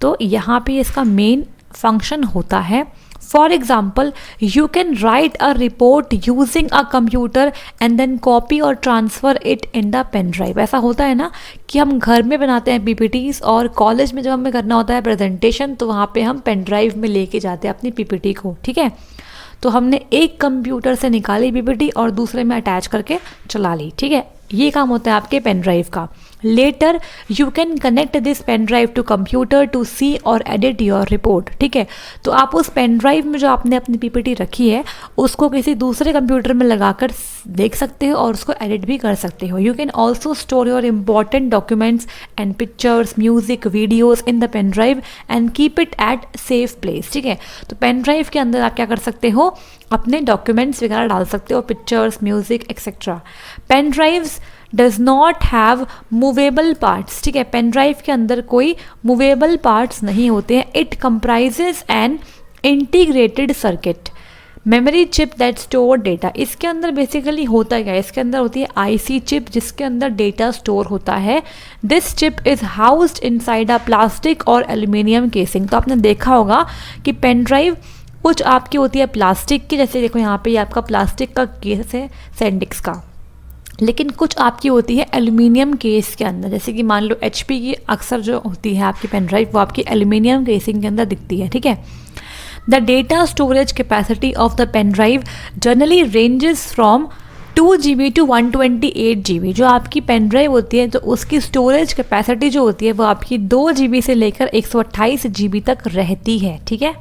तो यहाँ पे इसका मेन फंक्शन होता है। For example, you can write a report using a computer and then copy और transfer it in the pen drive. ऐसा होता है ना कि हम घर में बनाते हैं PPTs और कॉलेज में जब हमें करना होता है प्रेजेंटेशन तो वहाँ पे हम पेन ड्राइव में लेके जाते हैं अपनी PPT को, ठीक है। तो हमने एक कंप्यूटर से निकाली PPT और दूसरे में अटैच करके चला ली, ठीक है। ये काम होता है आपके पेन ड्राइव का। Later you can connect this pen drive to computer to see और एडिट योर रिपोर्ट, ठीक है। तो आप उस पेन ड्राइव में जो आपने अपनी PPT रखी है उसको किसी दूसरे कंप्यूटर में लगाकर देख सकते हो और उसको एडिट भी कर सकते हो। You can also store your important documents and pictures, music, videos in the pen drive and keep it at safe place, ठीक है। तो पेन ड्राइव के अंदर आप क्या कर सकते हो, अपने डॉक्यूमेंट्स वगैरह डाल सकते हो, pictures, music etcetera. Pen drives does not have movable parts, ठीक है। पेन ड्राइव के अंदर कोई मूवेबल पार्ट्स नहीं होते हैं। It comprises an integrated circuit memory chip that store data. इसके अंदर बेसिकली होता क्या है, इसके अंदर होती है IC चिप जिसके अंदर डेटा स्टोर होता है। This chip is housed inside a plastic और एल्यूमिनियम केसिंग। तो आपने देखा होगा कि पेन ड्राइव कुछ आपकी होती है प्लास्टिक की, जैसे देखो यहाँ पे ये आपका प्लास्टिक का केस है सैंडिक्स का, लेकिन कुछ आपकी होती है एल्यूमिनियम केस के अंदर, जैसे कि मान लो HP की अक्सर जो होती है आपकी पेन ड्राइव वो आपकी एल्यूमिनियम केसिंग के अंदर दिखती है, ठीक है। The data storage capacity of the pen drive generally ranges from 2 GB to 128 GB। जो आपकी पेन ड्राइव होती है तो उसकी स्टोरेज कैपेसिटी जो होती है वो आपकी 2 GB से लेकर 128 GB तक रहती है, ठीक है।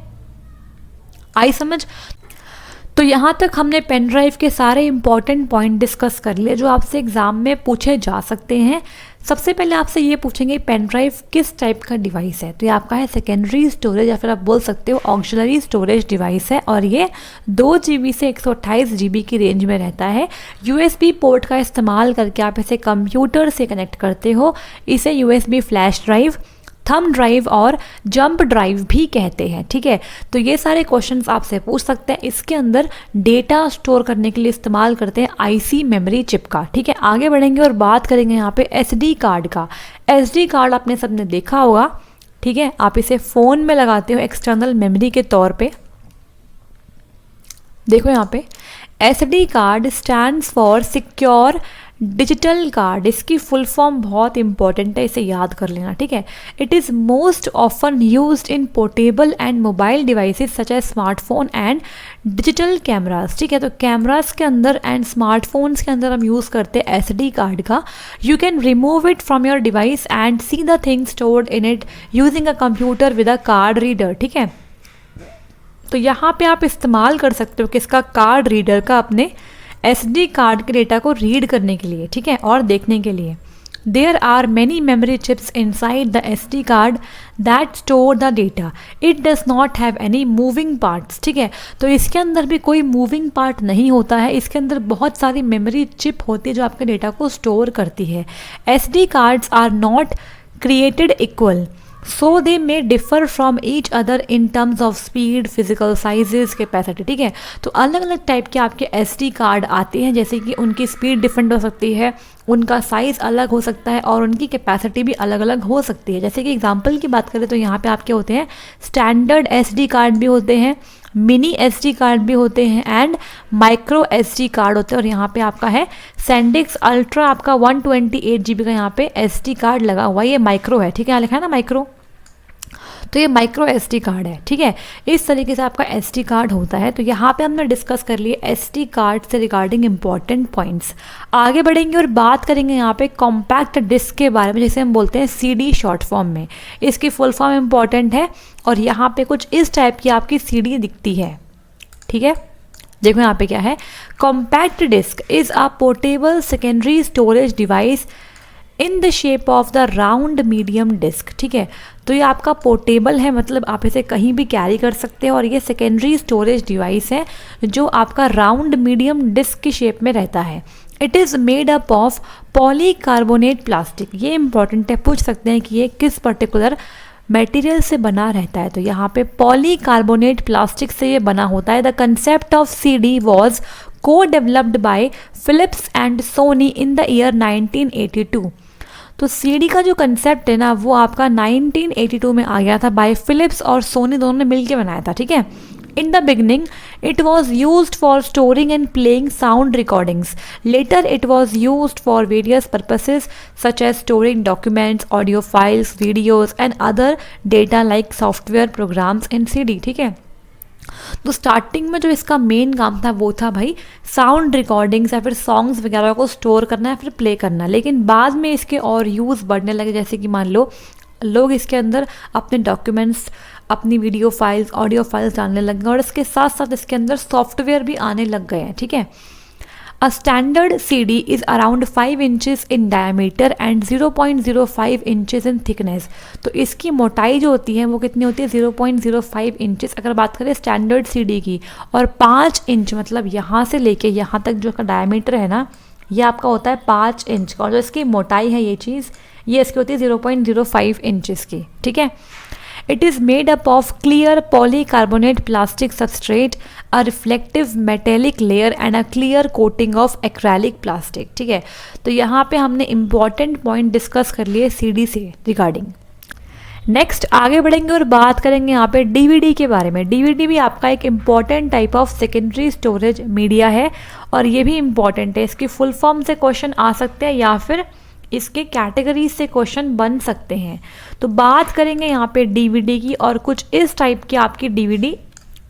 आई समझ? तो यहाँ तक हमने पेन ड्राइव के सारे इंपॉर्टेंट पॉइंट डिस्कस कर लिए जो आपसे एग्जाम में पूछे जा सकते हैं। सबसे पहले आपसे ये पूछेंगे पेन ड्राइव किस टाइप का डिवाइस है, तो ये आपका है सेकेंडरी स्टोरेज या फिर आप बोल सकते हो ऑक्सिलरी स्टोरेज डिवाइस है और ये 2 GB से 128 GB की रेंज में रहता है। USB पोर्ट का इस्तेमाल करके आप इसे कंप्यूटर से कनेक्ट करते हो। इसे USB flash drive, thumb drive और जंप ड्राइव भी कहते हैं, ठीक है। तो ये सारे क्वेश्चंस आपसे पूछ सकते हैं। इसके अंदर डेटा स्टोर करने के लिए इस्तेमाल करते हैं आईसी मेमोरी चिप का, ठीक है। आगे बढ़ेंगे और बात करेंगे यहाँ पे एसडी कार्ड का। एसडी कार्ड आपने सबने देखा होगा, ठीक है। आप इसे फ़ोन में लगाते हो एक्सटर्नल मेमोरी के तौर पे। देखो यहाँ पे SD card stands for secure digital card. इसकी फुल फॉर्म बहुत इंपॉर्टेंट है, इसे याद कर लेना, ठीक है। It is most often used in portable and mobile devices such as smartphone and digital cameras, ठीक है। तो कैमरास के अंदर एंड स्मार्टफोन्स के अंदर हम यूज़ करते हैं एसडी कार्ड का। You can remove it from your device and see the things stored in it using a computer with a card reader, ठीक है। तो यहाँ पे आप इस्तेमाल कर सकते हो किसका, कार्ड रीडर का, अपने एसडी कार्ड के डेटा को रीड करने के लिए, ठीक है, और देखने के लिए। There are many memory chips inside the SD card that store the data. It does not have any moving parts, ठीक है। तो इसके अंदर भी कोई मूविंग पार्ट नहीं होता है। इसके अंदर बहुत सारी मेमोरी चिप होती है जो आपके डेटा को स्टोर करती है। SD cards are not created equal, so they may differ from each other in terms of speed, physical sizes, capacity, ठीक है। तो अलग अलग टाइप के आपके एसडी कार्ड आते हैं, जैसे कि उनकी स्पीड डिफरेंट हो सकती है, उनका साइज़ अलग हो सकता है और उनकी कैपेसिटी भी अलग अलग हो सकती है। जैसे कि एग्जांपल की बात करें तो यहाँ पे आपके होते हैं स्टैंडर्ड एसडी कार्ड भी होते हैं, मिनी एसडी कार्ड भी होते हैं एंड माइक्रो एसडी कार्ड होते हैं। और यहाँ पे आपका है सैंडिस्क अल्ट्रा, आपका 128 GB का यहाँ पे एसडी कार्ड लगा हुआ है, ये माइक्रो है, ठीक है, यहाँ लिखा है ना माइक्रो, तो ये माइक्रो एसडी कार्ड है, ठीक है। इस तरीके से आपका एसडी कार्ड होता है। तो यहाँ पे हमने डिस्कस कर लिए एसडी कार्ड से रिगार्डिंग इंपॉर्टेंट पॉइंट्स। आगे बढ़ेंगे और बात करेंगे यहाँ पे कॉम्पैक्ट डिस्क के बारे में, जिसे हम बोलते हैं सीडी शॉर्ट फॉर्म में। इसकी फुल फॉर्म इंपॉर्टेंट है और यहाँ पे कुछ इस टाइप की आपकी सीडी दिखती है, ठीक है। देखो यहाँ पे क्या है, compact disc is a portable secondary storage device in the shape of the round medium disc, ठीक है। तो ये आपका पोर्टेबल है, मतलब आप इसे कहीं भी कैरी कर सकते हैं और ये सेकेंडरी स्टोरेज डिवाइस है जो आपका राउंड मीडियम डिस्क की शेप में रहता है। It is made up of polycarbonate plastic. ये इंपॉर्टेंट है, पूछ सकते हैं कि ये किस पर्टिकुलर मटेरियल से बना रहता है। तो यहाँ पे पॉलीकार्बोनेट प्लास्टिक से ये बना होता है। The concept of CD was co-developed by Philips and Sony in the year 1982। तो सीडी का जो कंसेप्ट है ना वो आपका 1982 में आ गया था, बाय फिलिप्स और सोनी दोनों ने मिलकर बनाया था, ठीक है। In the beginning, it was used for storing and playing sound recordings. Later, it was used for various purposes such as storing documents, audio files, videos and other data like software programs in CD, ठीक है। तो starting में जो इसका main काम था वो था भाई साउंड रिकॉर्डिंग्स या फिर सॉन्ग्स वगैरह को स्टोर करना या फिर प्ले करना। लेकिन बाद में इसके और यूज़ बढ़ने लगे, जैसे कि मान लो लोग इसके अंदर अपने डॉक्यूमेंट्स, अपनी वीडियो फाइल्स, ऑडियो फाइल्स डालने लग गए और इसके साथ साथ इसके अंदर सॉफ्टवेयर भी आने लग गए हैं, ठीक है। A standard CD is around 5 inches in diameter and 0.05 inches in thickness। तो इसकी मोटाई जो होती है वो कितनी होती है, 0.05 इंचेस अगर बात करें स्टैंडर्ड CD की, और 5 इंच मतलब यहाँ से लेके यहाँ तक जो इसका डायमीटर है ना ये आपका होता है 5 इंच का, और जो इसकी मोटाई है ये चीज़ ये इसकी होती है 0.05 इंचेस की, ठीक है। It is made up of clear polycarbonate plastic substrate, a reflective metallic layer and a clear coating of acrylic plastic, ठीक है। तो यहाँ पे हमने important point डिस्कस कर लिए CD से रिगार्डिंग। नेक्स्ट आगे बढ़ेंगे और बात करेंगे यहाँ पे DVD के बारे में। DVD भी आपका एक important type of secondary storage media है और ये भी इम्पॉर्टेंट है। इसकी फुल फॉर्म से क्वेश्चन आ सकते हैं या फिर इसके कैटेगरीज से क्वेश्चन बन सकते हैं। तो बात करेंगे यहाँ पे डीवीडी की और कुछ इस टाइप की आपकी डीवीडी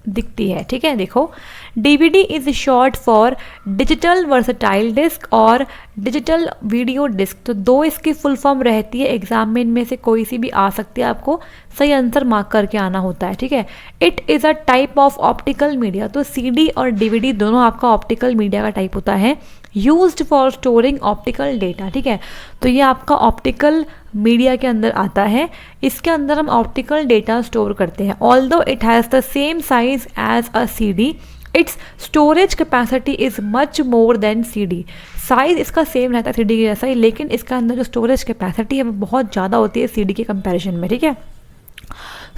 दिखती है, ठीक है। देखो DVD is short for digital versatile disc और डिजिटल वीडियो डिस्क। तो दो इसकी फुल फॉर्म रहती है, एग्जाम में इनमें से कोई सी भी आ सकती है, आपको सही आंसर मार्क करके आना होता है, ठीक है। It is a type of optical media. तो सीडी और डीवीडी दोनों आपका ऑप्टिकल मीडिया का टाइप होता है, used for storing optical data, ठीक है। तो ये आपका ऑप्टिकल मीडिया के अंदर आता है, इसके अंदर हम ऑप्टिकल डेटा स्टोर करते हैं। Although it has the same size as a CD, its storage capacity is much more than CD. Size इसका सेम रहता है CD के जैसा ही, लेकिन इसका अंदर जो स्टोरेज कैपेसिटी है वो बहुत ज़्यादा होती है CD के कंपैरिजन में, ठीक है।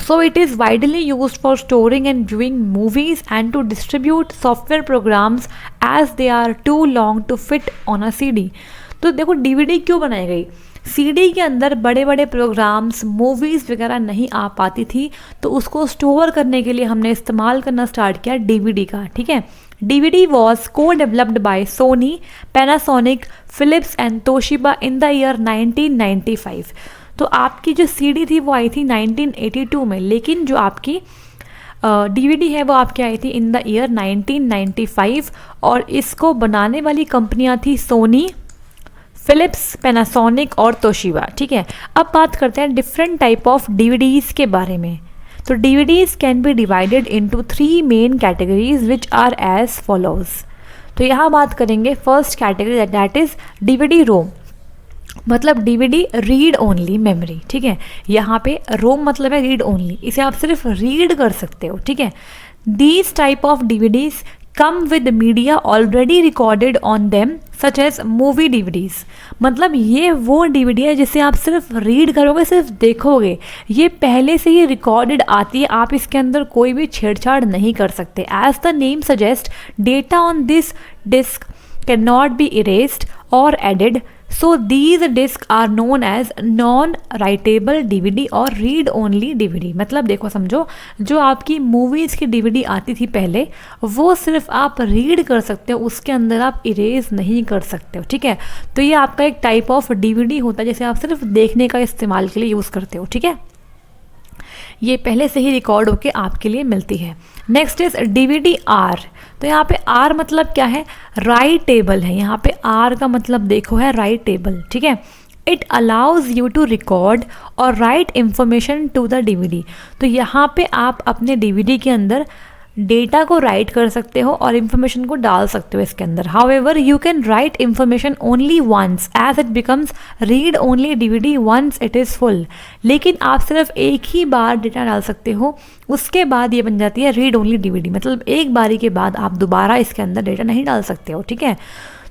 So it is widely used for storing and viewing movies and to distribute software programs as they are too long to fit on a CD. तो देखो DVD क्यों बनाई गई? CD के अंदर बड़े बड़े प्रोग्राम्स, मूवीज़ वगैरह नहीं आ पाती थी, तो उसको स्टोर करने के लिए हमने इस्तेमाल करना स्टार्ट किया DVD का, ठीक है। DVD was co-developed by Sony, Panasonic, Philips and Toshiba in the year 1995. तो आपकी जो CD थी वो आई थी 1982 में, लेकिन जो आपकी DVD है वो आपकी आई थी इन द ईयर 1995, और इसको बनाने वाली कंपनियां थी सोनी, फिलिप्स, पैनासोनिक और तोशिबा, ठीक है। अब बात करते हैं डिफरेंट टाइप ऑफ DVDs के बारे में। तो DVDs can be divided into 3 main categories which are as follows. तो यहाँ बात करेंगे first category, that is DVD ROM, मतलब DVD रीड ओनली मेमोरी, ठीक है। यहाँ पे रोम मतलब है रीड ओनली, इसे आप सिर्फ रीड कर सकते हो, ठीक है। These type of DVDs come with media already recorded on them such as movie DVDs, मतलब ये वो DVD है जिसे आप सिर्फ रीड करोगे, सिर्फ देखोगे, ये पहले से ही रिकॉर्डेड आती है, आप इसके अंदर कोई भी छेड़छाड़ नहीं कर सकते। As the name suggest, data on this disc can not be erased और edited, so these disc are known as non writable DVD और रीड ओनली DVD। मतलब देखो समझो, जो आपकी मूवीज़ की DVD आती थी पहले, वो सिर्फ आप रीड कर सकते हो, उसके अंदर आप इरेज नहीं कर सकते हो, ठीक है। तो ये आपका एक टाइप ऑफ DVD होता है जिसे आप सिर्फ देखने का इस्तेमाल के लिए यूज़ करते हो, ठीक है। ये पहले से ही रिकॉर्ड होके आपके लिए मिलती है। Next is DVD R। तो यहाँ पे R मतलब क्या है? राइटेबल है। यहाँ पे R का मतलब देखो है राइटेबल, ठीक है। It allows you to record और write information to the DVD। तो यहाँ पे आप अपने DVD के अंदर डेटा को राइट कर सकते हो और इन्फॉर्मेशन को डाल सकते हो इसके अंदर। However you can write information only once as it becomes read only DVD once it is full. लेकिन आप सिर्फ एक ही बार डेटा डाल सकते हो, उसके बाद ये बन जाती है रीड ओनली DVD, मतलब एक बारी के बाद आप दोबारा इसके अंदर डेटा नहीं डाल सकते हो, ठीक है।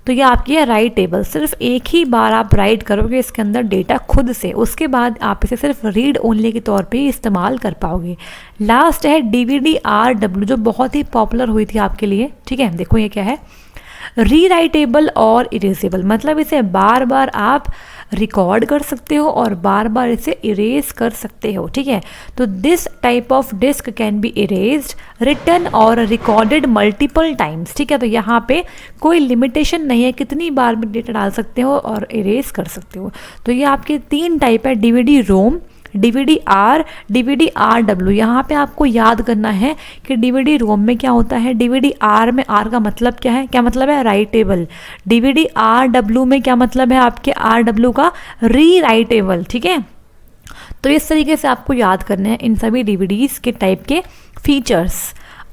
तो ये आपकी है राइटेबल, सिर्फ एक ही बार आप राइट करोगे इसके अंदर डेटा खुद से, उसके बाद आप इसे सिर्फ रीड ओनली के तौर पे ही इस्तेमाल कर पाओगे। लास्ट है DVD RW, जो बहुत ही पॉपुलर हुई थी आपके लिए, ठीक है। देखो ये क्या है, रीराइटेबल और इरेजेबल, मतलब इसे बार बार आप रिकॉर्ड कर सकते हो और बार बार इसे इरेज कर सकते हो, ठीक है। तो this type of disc can be erased, written और रिकॉर्डेड मल्टीपल टाइम्स, ठीक है। तो यहाँ पे कोई लिमिटेशन नहीं है, कितनी बार भी डेटा डाल सकते हो और इरेज कर सकते हो। तो ये आपके 3 टाइप है, DVD रोम, DVD R, DVD RW। यहाँ पे आपको याद करना है कि DVD रोम में क्या होता है, DVD R में R का मतलब क्या है, क्या मतलब है राइटेबल, DVD RW में क्या मतलब है आपके RW का रीराइटेबल, ठीक है। तो इस तरीके से आपको याद करना है इन सभी DVDs के टाइप के फीचर्स।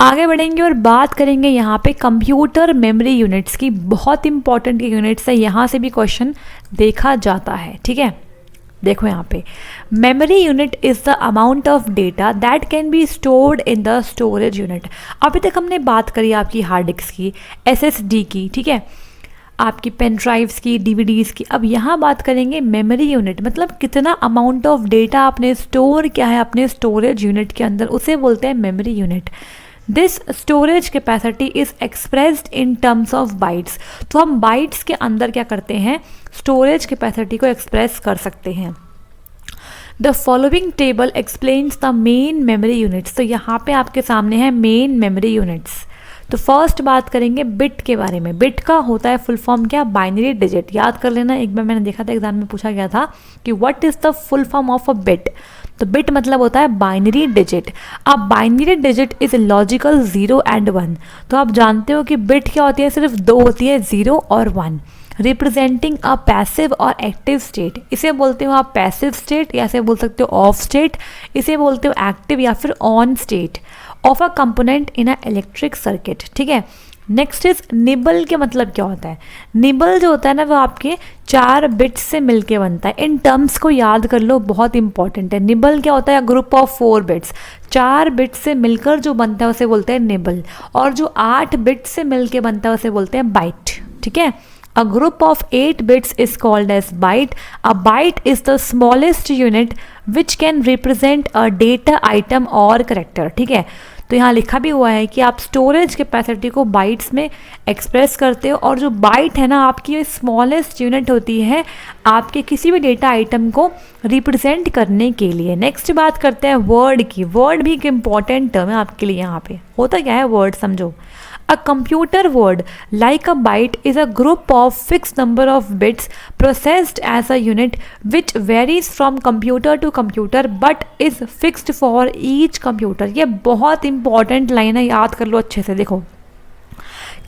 आगे बढ़ेंगे और बात करेंगे यहाँ पे कंप्यूटर मेमोरी यूनिट्स की। बहुत इंपॉर्टेंट यूनिट्स है, यहाँ से भी क्वेश्चन देखा जाता है, ठीक है। देखो यहाँ पे, memory unit is the amount of data that can be stored in the storage unit. अभी तक हमने बात करी आपकी हार्ड डिस्क की, SSD की, ठीक है, आपकी पेन ड्राइव्स की, DVDs की। अब यहाँ बात करेंगे मेमोरी यूनिट, मतलब कितना अमाउंट ऑफ डेटा आपने स्टोर किया है अपने स्टोरेज यूनिट के अंदर, उसे बोलते हैं memory unit. This storage capacity is expressed in terms of bytes. तो हम बाइट्स के अंदर क्या करते हैं, स्टोरेज कैपेसिटी को एक्सप्रेस कर सकते हैं। The following table explains the main memory units. तो यहाँ पे आपके सामने है मेन मेमोरी यूनिट्स। तो फर्स्ट बात करेंगे बिट के बारे में। बिट का होता है फुल फॉर्म क्या, बाइनरी डिजिट। याद कर लेना, एक बार मैंने देखा था एग्जाम में पूछा गया था कि what is the full form of a bit. तो बिट मतलब होता है बाइनरी डिजिट। अब binary digit is logical 0 and 1। तो आप जानते हो कि बिट क्या होती है, सिर्फ 2 होती है, 0 और 1, रिप्रेजेंटिंग अ पैसिव और एक्टिव स्टेट। इसे बोलते हो आप पैसिव स्टेट, या इसे बोल सकते हो ऑफ स्टेट, इसे बोलते हो एक्टिव या फिर on state of a component in a electric circuit, ठीक है। नेक्स्ट इज निबल के मतलब क्या होता है। निबल जो होता है ना, वो आपके 4 बिट्स से मिलके बनता है। इन टर्म्स को याद कर लो, बहुत इंपॉर्टेंट है। निबल क्या होता है, ग्रुप ऑफ 4 बिट्स, 4 बिट्स से मिलकर जो बनता है उसे बोलते हैं निबल, और जो 8 बिट्स से मिलके बनता है उसे बोलते हैं बाइट, ठीक है। A group of 8 bits is called as byte. A byte is the smallest unit which can represent a data item or character. ठीक है, तो यहाँ लिखा भी हुआ है कि आप स्टोरेज कैपेसिटी को बाइट्स में एक्सप्रेस करते हो, और जो बाइट है ना आपकी स्मॉलेस्ट यूनिट होती है आपके किसी भी डेटा आइटम को रिप्रेजेंट करने के लिए। नेक्स्ट बात करते हैं वर्ड की। वर्ड भी एक इम्पॉर्टेंट टर्म है आपके लिए। यहाँ पे होता क्या है वर्ड समझो। A computer word, like a byte, is a group of fixed number of bits processed as a unit which varies from computer to computer but is fixed for each computer। ये बहुत important line है, याद कर लो अच्छे से। देखो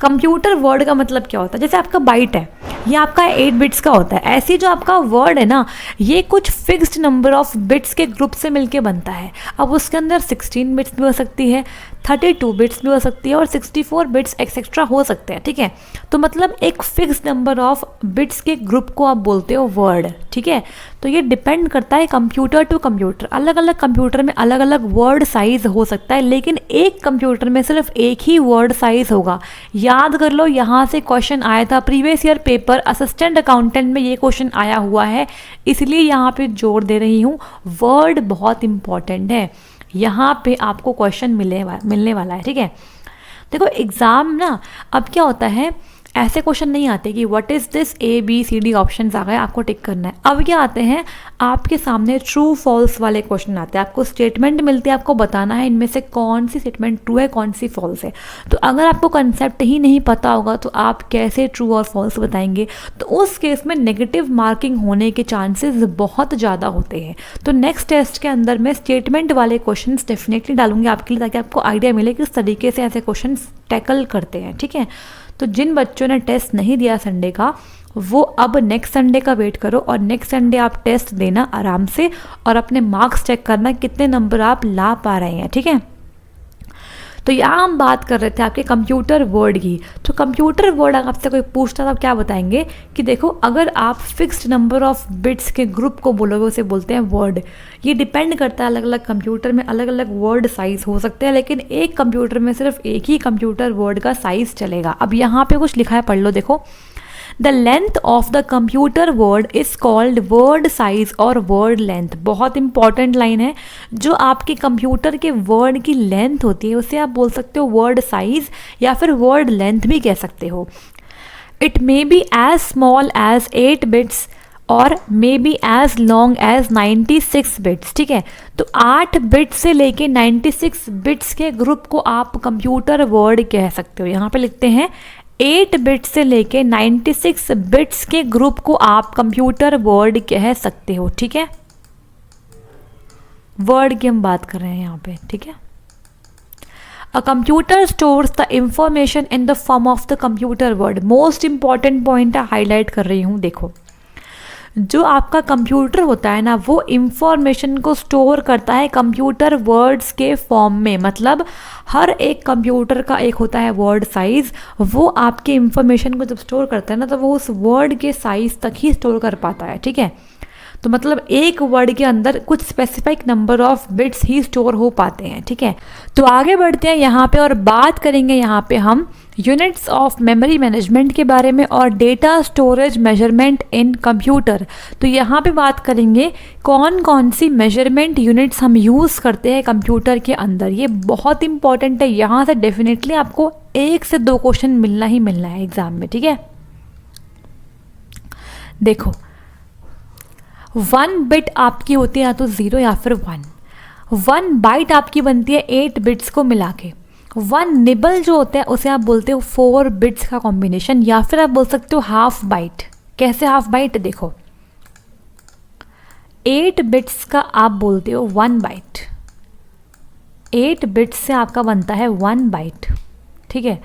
computer word का मतलब क्या होता है, जैसे आपका बाइट है ये आपका 8 बिट्स का होता है, ऐसे जो आपका वर्ड है ना ये कुछ फिक्स्ड नंबर ऑफ बिट्स के ग्रुप से मिलके बनता है। अब उसके अंदर 16 बिट्स भी हो सकती है, 32 बिट्स भी हो सकती है और 64 बिट्स एक्सेट्रा हो सकते हैं। ठीक है, तो मतलब एक फिक्स नंबर ऑफ बिट्स के ग्रुप को आप बोलते हो वर्ड। ठीक है, तो ये डिपेंड करता है कंप्यूटर टू कंप्यूटर। अलग अलग कंप्यूटर में अलग अलग वर्ड साइज हो सकता है, लेकिन एक कंप्यूटर में सिर्फ एक ही वर्ड साइज होगा। याद कर लो, यहाँ से क्वेश्चन आया था previous year paper assistant accountant में, ये क्वेश्चन आया हुआ है, इसलिए यहाँ पे जोर दे रही हूँ। वर्ड बहुत इंपॉर्टेंट है, यहाँ पे आपको क्वेश्चन मिलने वाला है। ठीक है, देखो एग्ज़ाम ना अब क्या होता है, ऐसे क्वेश्चन नहीं आते कि what is this ABCD options आ गए आपको टिक करना है। अब क्या आते हैं आपके सामने ट्रू फॉल्स वाले क्वेश्चन आते हैं, आपको स्टेटमेंट मिलती है, आपको बताना है इनमें से कौन सी स्टेटमेंट ट्रू है कौन सी फॉल्स है। तो अगर आपको कंसेप्ट ही नहीं पता होगा तो आप कैसे ट्रू और फॉल्स बताएंगे, तो उस केस में नेगेटिव मार्किंग होने के चांसेस बहुत ज़्यादा होते हैं। तो नेक्स्ट टेस्ट के अंदर मैं स्टेटमेंट वाले क्वेश्चन डेफिनेटली डालूंगी आपके लिए, ताकि आपको आइडिया मिले किस तरीके से ऐसे क्वेश्चन टैकल करते हैं। ठीक है, तो जिन बच्चों ने टेस्ट नहीं दिया संडे का, वो अब नेक्स्ट संडे का वेट करो और नेक्स्ट संडे आप टेस्ट देना आराम से और अपने मार्क्स चेक करना कितने नंबर आप ला पा रहे हैं। ठीक है, तो यहाँ हम बात कर रहे थे आपके कंप्यूटर वर्ड की। तो कंप्यूटर वर्ड अगर आपसे कोई पूछता तो आप क्या बताएंगे कि देखो अगर आप फिक्स्ड नंबर ऑफ बिट्स के ग्रुप को बोलोगे उसे बोलते हैं वर्ड। ये डिपेंड करता है, अलग अलग कंप्यूटर में अलग अलग वर्ड साइज़ हो सकते हैं, लेकिन एक कंप्यूटर में सिर्फ एक ही कंप्यूटर वर्ड का साइज़ चलेगा। अब यहाँ पे कुछ लिखा है, पढ़ लो। देखो the length of the computer word is called word size और वर्ड लेंथ। बहुत इंपॉर्टेंट लाइन है। जो आपके कंप्यूटर के वर्ड की लेंथ होती है उसे आप बोल सकते हो वर्ड साइज या फिर वर्ड लेंथ भी कह सकते हो। It may be as small as 8 bits और may be as long as 96 bits. ठीक है, तो 8 बिट्स से लेके 96 बिट्स के ग्रुप को आप कंप्यूटर वर्ड कह सकते हो। यहाँ पे लिखते हैं 8 बिट्स से लेके 96 बिट्स के ग्रुप को आप कंप्यूटर वर्ड कह सकते हो। ठीक है, वर्ड की हम बात कर रहे हैं यहाँ पे। ठीक है, a computer stores the information in the form of the computer word. Most important point highlight कर रही हूँ। देखो जो आपका कंप्यूटर होता है ना वो इंफॉर्मेशन को स्टोर करता है कंप्यूटर वर्ड्स के फॉर्म में। मतलब हर एक कंप्यूटर का एक होता है वर्ड साइज़, वो आपके इंफॉर्मेशन को जब स्टोर करता है ना तो वो उस वर्ड के साइज़ तक ही स्टोर कर पाता है। ठीक है, तो मतलब एक वर्ड के अंदर कुछ specific number of bits he store हो पाते हैं। ठीक है, तो आगे बढ़ते हैं यहाँ पे और बात करेंगे यहाँ पे हम यूनिट्स ऑफ मेमोरी मैनेजमेंट के बारे में और डेटा स्टोरेज मेजरमेंट इन कंप्यूटर। तो यहाँ पे बात करेंगे कौन कौन सी मेजरमेंट यूनिट्स हम यूज़ करते हैं कंप्यूटर के अंदर। ये बहुत इंपॉर्टेंट है, यहाँ से डेफिनेटली आपको 1 से 2 क्वेश्चन मिलना ही मिलना है एग्जाम में। ठीक है, देखो 1 बिट आपकी होती है या तो 0 या फिर 1। 1 बाइट आपकी बनती है 8 बिट्स को मिला के। 1 निबल जो होता है उसे आप बोलते हो 4 बिट्स का कॉम्बिनेशन, या फिर आप बोल सकते हो हाफ बाइट। कैसे हाफ बाइट? देखो 8 बिट्स का आप बोलते हो 1 बाइट। 8 बिट्स से आपका बनता है 1 बाइट। ठीक है,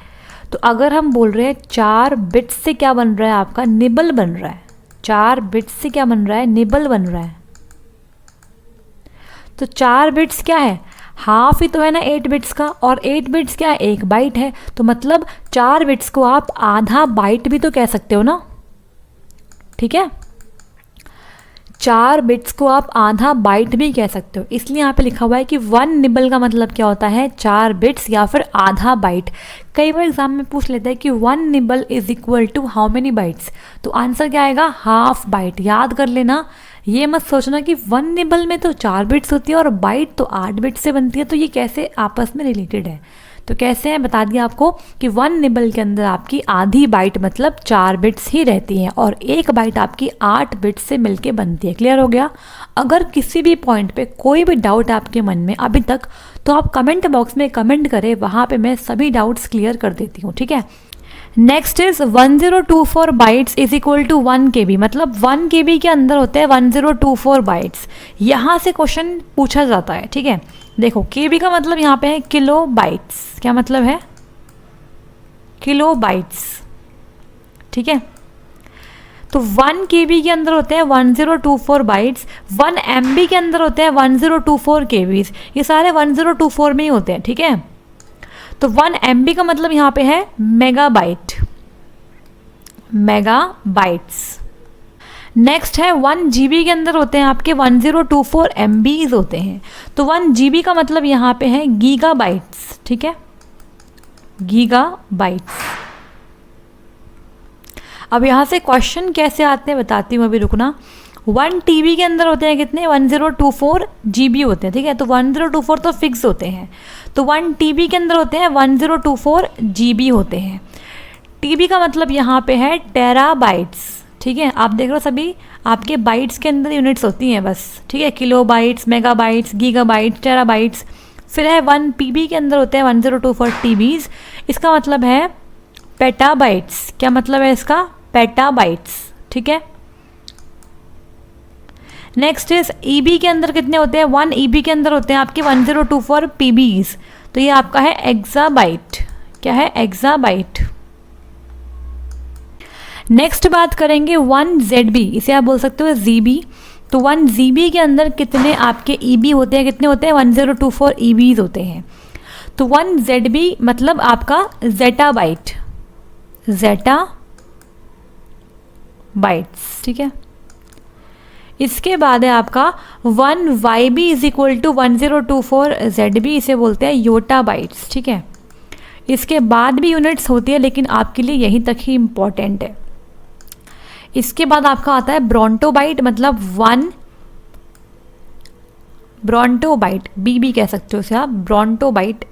तो अगर हम बोल रहे हैं 4 बिट्स से क्या बन रहा है आपका निबल बन रहा है। 4 बिट्स से क्या बन रहा है? निबल बन रहा है। तो 4 बिट्स क्या है? हाफ ही तो है ना 8 बिट्स का, और 8 बिट्स क्या है? 1 बाइट है। तो मतलब 4 बिट्स को आप आधा बाइट भी तो कह सकते हो ना। ठीक है, 4 बिट्स को आप आधा बाइट भी कह सकते हो, इसलिए यहाँ पे लिखा हुआ है कि 1 निबल का मतलब क्या होता है, 4 बिट्स या फिर आधा बाइट। कई बार एग्जाम में पूछ लेता है कि 1 nibble is equal to how many bytes, तो आंसर क्या आएगा, हाफ बाइट। याद कर लेना, ये मत सोचना कि 1 निबल में तो 4 बिट्स होती है और बाइट तो 8 बिट्स से बनती है, तो ये कैसे आपस में रिलेटेड है। तो कैसे है बता दिया आपको कि 1 निबल के अंदर आपकी आधी बाइट मतलब 4 बिट्स ही रहती हैं और 1 बाइट आपकी 8 बिट्स से मिलके बनती है। क्लियर हो गया। अगर किसी भी पॉइंट पे कोई भी डाउट आपके मन में अभी तक, तो आप कमेंट बॉक्स में कमेंट करें, वहाँ पे मैं सभी डाउट्स क्लियर कर देती हूँ, ठीक है। Next is 1024 bytes is equal to 1 KB, मतलब 1 KB के अंदर होते हैं 1024 बाइट्स। यहाँ से क्वेश्चन पूछा जाता है, ठीक है। देखो KB का मतलब यहाँ पे है किलो बाइट्स, क्या मतलब है, किलो बाइट्स, ठीक है। तो 1 KB के अंदर होते हैं 1024 बाइट्स, 1 MB के अंदर होते हैं 1024 KBs, ये सारे 1024 में ही होते हैं, ठीक है। तो 1 MB का मतलब यहाँ पे है मेगाबाइट, मेगाबाइट्स। नेक्स्ट है 1 GB के अंदर होते हैं आपके 1024 MBs होते हैं, तो 1 GB का मतलब यहाँ पे है गीगाबाइट्स, ठीक है, गीगाबाइट्स। अब यहाँ से क्वेश्चन कैसे आते हैं बताती हूँ, अभी रुकना। 1 TB के अंदर होते हैं कितने, 1024 GB होते हैं, ठीक है। तो 1024 तो फिक्स होते हैं, तो 1 TB के अंदर होते हैं 1024 GB होते हैं। TB का मतलब यहाँ पे है टेराबाइट्स, ठीक है। आप देख रहे हो सभी आपके बाइट्स के अंदर यूनिट्स होती हैं बस, ठीक है, kilo bytes, megabytes, gigabytes, terabytes. फिर है 1 PB के अंदर होते हैं 1024 TBs, इसका मतलब है पेटाबाइट्स। क्या मतलब है इसका, पेटाबाइट्स, ठीक है। नेक्स्ट इज EB के अंदर कितने होते हैं, 1 EB के अंदर होते हैं आपके 1024 PBs, तो ये आपका है एक्साबाइट। क्या है, एक्साबाइट। नेक्स्ट बात करेंगे 1 ZB, इसे आप बोल सकते हो ZB। तो 1 ZB के अंदर कितने आपके EB होते हैं, कितने होते हैं, 1024 EBs होते हैं। तो 1 ZB मतलब आपका जेटाबाइट, जेटा बाइट्स, ठीक है। इसके बाद है आपका 1 YB is equal to 1024 ZB, इसे बोलते हैं योटा बाइट्स, ठीक है। इसके बाद भी यूनिट्स होती है, लेकिन आपके लिए यहीं तक ही इम्पॉर्टेंट है। इसके बाद आपका आता है ब्रोंटोबाइट, मतलब 1 ब्रोंटोबाइट, BB कह सकते हो उसे आप, ब्रोंटोबाइट।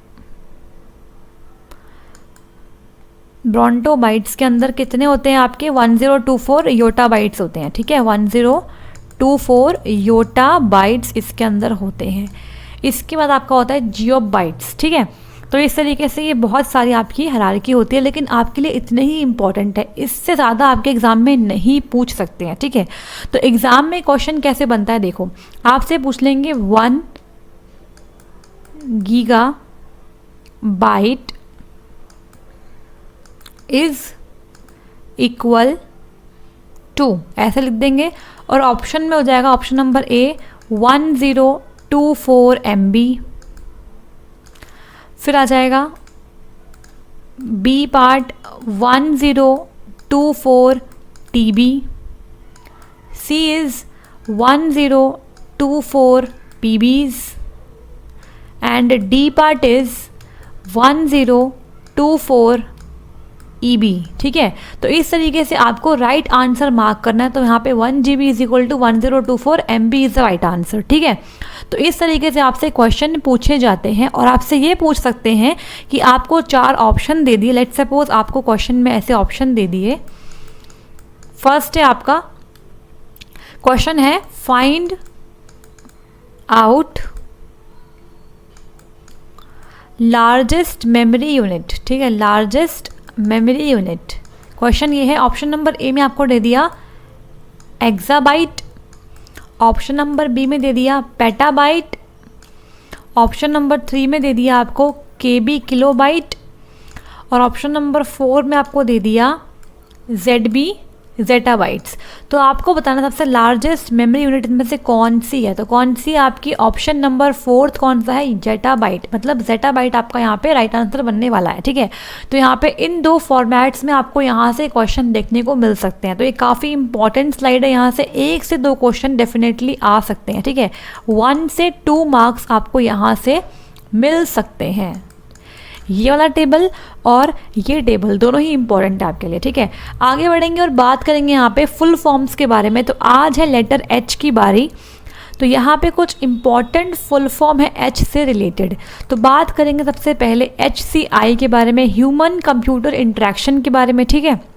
ब्रोंटोबाइट्स के अंदर कितने होते हैं आपके 1024 योटा बाइट्स होते हैं, ठीक है, 1024 योटा बाइट्स इसके अंदर होते हैं। इसके बाद आपका होता है जियोबाइट्स, ठीक है। तो इस तरीके से ये बहुत सारी आपकी हायरार्की होती है, लेकिन आपके लिए इतने ही इंपॉर्टेंट है, इससे ज़्यादा आपके एग्ज़ाम में नहीं पूछ सकते हैं, ठीक है। तो एग्ज़ाम में क्वेश्चन कैसे बनता है, देखो आपसे पूछ लेंगे 1 गीगाबाइट इज इक्वल टू, ऐसे लिख देंगे, और ऑप्शन में हो जाएगा ऑप्शन नंबर A 1024 MB, फिर आ जाएगा B part 1024 TB, C is 1024 PBs and D part is 1024 EB, ठीक है। तो इस तरीके से आपको राइट आंसर मार्क करना है, तो यहाँ पे 1 GB is equal to 1024 MB is the right answer, ठीक है। तो इस तरीके से आपसे क्वेश्चन पूछे जाते हैं, और आपसे ये पूछ सकते हैं कि आपको 4 ऑप्शन दे दिए, लेट्स सपोज आपको क्वेश्चन में ऐसे ऑप्शन दे दिए। फर्स्ट है आपका क्वेश्चन है find out largest memory unit, ठीक है, लार्जेस्ट मेमोरी यूनिट। क्वेश्चन ये है, ऑप्शन नंबर A में आपको दे दिया एक्साबाइट, ऑप्शन नंबर B में दे दिया पेटाबाइट, ऑप्शन नंबर 3 में दे दिया आपको KB किलोबाइट, और ऑप्शन नंबर 4 में आपको दे दिया ZB जेटाबाइट्स। तो आपको बताना सबसे लार्जेस्ट मेमोरी यूनिट इनमें से कौन सी है, तो कौन सी आपकी ऑप्शन नंबर 4 कौन सा है, जेटाबाइट, मतलब जेटाबाइट आपका यहाँ पे राइट आंसर बनने वाला है। ठीक है, तो यहाँ पे इन दो फॉर्मेट्स में आपको यहाँ से क्वेश्चन देखने को मिल सकते हैं। तो ये काफ़ी इंपॉर्टेंट स्लाइड है, यहाँ से 1 से 2 क्वेश्चन डेफिनेटली आ सकते हैं। ठीक है, 1 से 2 मार्क्स आपको यहाँ से मिल सकते हैं। ये वाला टेबल और ये टेबल दोनों ही इंपॉर्टेंट है आपके लिए। ठीक है, आगे बढ़ेंगे और बात करेंगे यहाँ पे फुल फॉर्म्स के बारे में। तो आज है लेटर एच की बारी। तो यहाँ पे कुछ इंपॉर्टेंट फुल फॉर्म है एच से रिलेटेड। तो बात करेंगे सबसे पहले HCI के बारे में, ह्यूमन कंप्यूटर इंटरेक्शन के बारे में। ठीक है,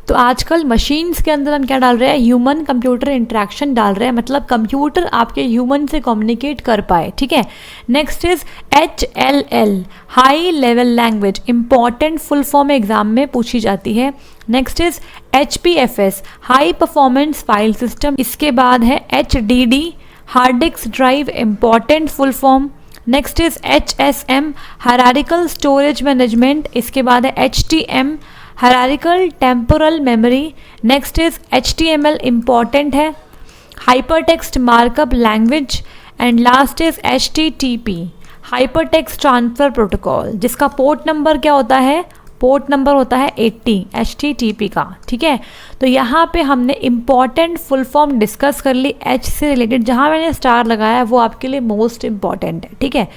तो आजकल मशीन्स के अंदर हम क्या डाल रहे हैं, ह्यूमन कंप्यूटर इंटरेक्शन डाल रहे हैं, मतलब कंप्यूटर आपके ह्यूमन से कम्युनिकेट कर पाए। ठीक है, next is HLL, high level language, important full form exam में पूछी जाती है। Next is HPFS, high performance file system. इसके बाद है HDD, hard disk drive, important full form. Next is HSM, hierarchical storage management. इसके बाद है HTM, hierarchical temporal memory. Next is HTML, important है, hypertext markup language. And last is HTTP, hypertext transfer protocol, जिसका port number क्या होता है, port number होता है 80 HTTP का। ठीक है, तो यहाँ पे हमने इंपॉर्टेंट फुल फॉर्म डिस्कस कर ली एच से रिलेटेड, जहाँ मैंने स्टार लगाया है वो आपके लिए मोस्ट इंपॉर्टेंट है। ठीक है,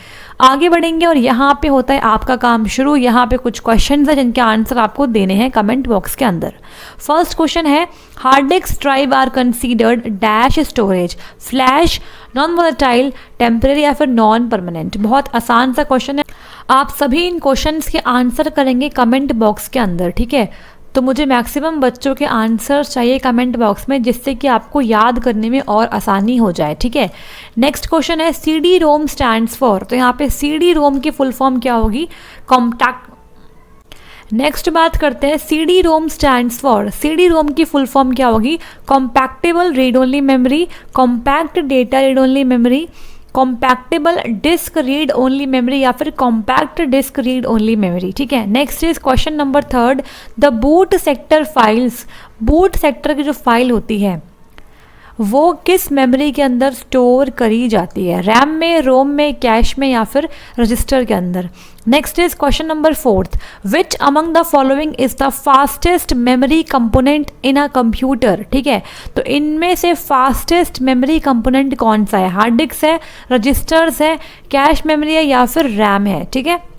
आगे बढ़ेंगे और यहाँ पे होता है आपका काम शुरू। यहाँ पे कुछ क्वेश्चन है जिनके आंसर आपको देने हैं कमेंट बॉक्स के अंदर। फर्स्ट क्वेश्चन है, hard disk drive are considered dash storage, flash, non volatile, temporary या फिर नॉन परमानेंट। बहुत आसान सा क्वेश्चन है, आप सभी इन क्वेश्चंस के आंसर करेंगे कमेंट बॉक्स के अंदर। ठीक है, तो मुझे मैक्सिमम बच्चों के आंसर चाहिए कमेंट बॉक्स में, जिससे कि आपको याद करने में और आसानी हो जाए। ठीक है, नेक्स्ट क्वेश्चन है, CD-ROM स्टैंड्स फॉर। तो यहाँ पे CD-ROM की फुल फॉर्म क्या होगी, कॉम्पैक्ट। नेक्स्ट बात करते हैं, CD-ROM स्टैंड्स फॉर, CD-ROM की फुल फॉर्म क्या होगी, compactable read only memory, compact data read only memory, compactable disc read only memory या फिर compact disc read only memory. ठीक है, next is question number 3, the boot sector files, boot sector की जो file होती है वो किस मेमोरी के अंदर स्टोर करी जाती है, रैम में, रोम में, कैश में या फिर रजिस्टर के अंदर। Next is question number 4, which among the following is the fastest memory component in a computer. ठीक है, तो इनमें से फास्टेस्ट मेमोरी कंपोनेंट कौन सा है, हार्ड डिस्क है, रजिस्टर्स है, कैश मेमोरी है या फिर रैम है। ठीक है,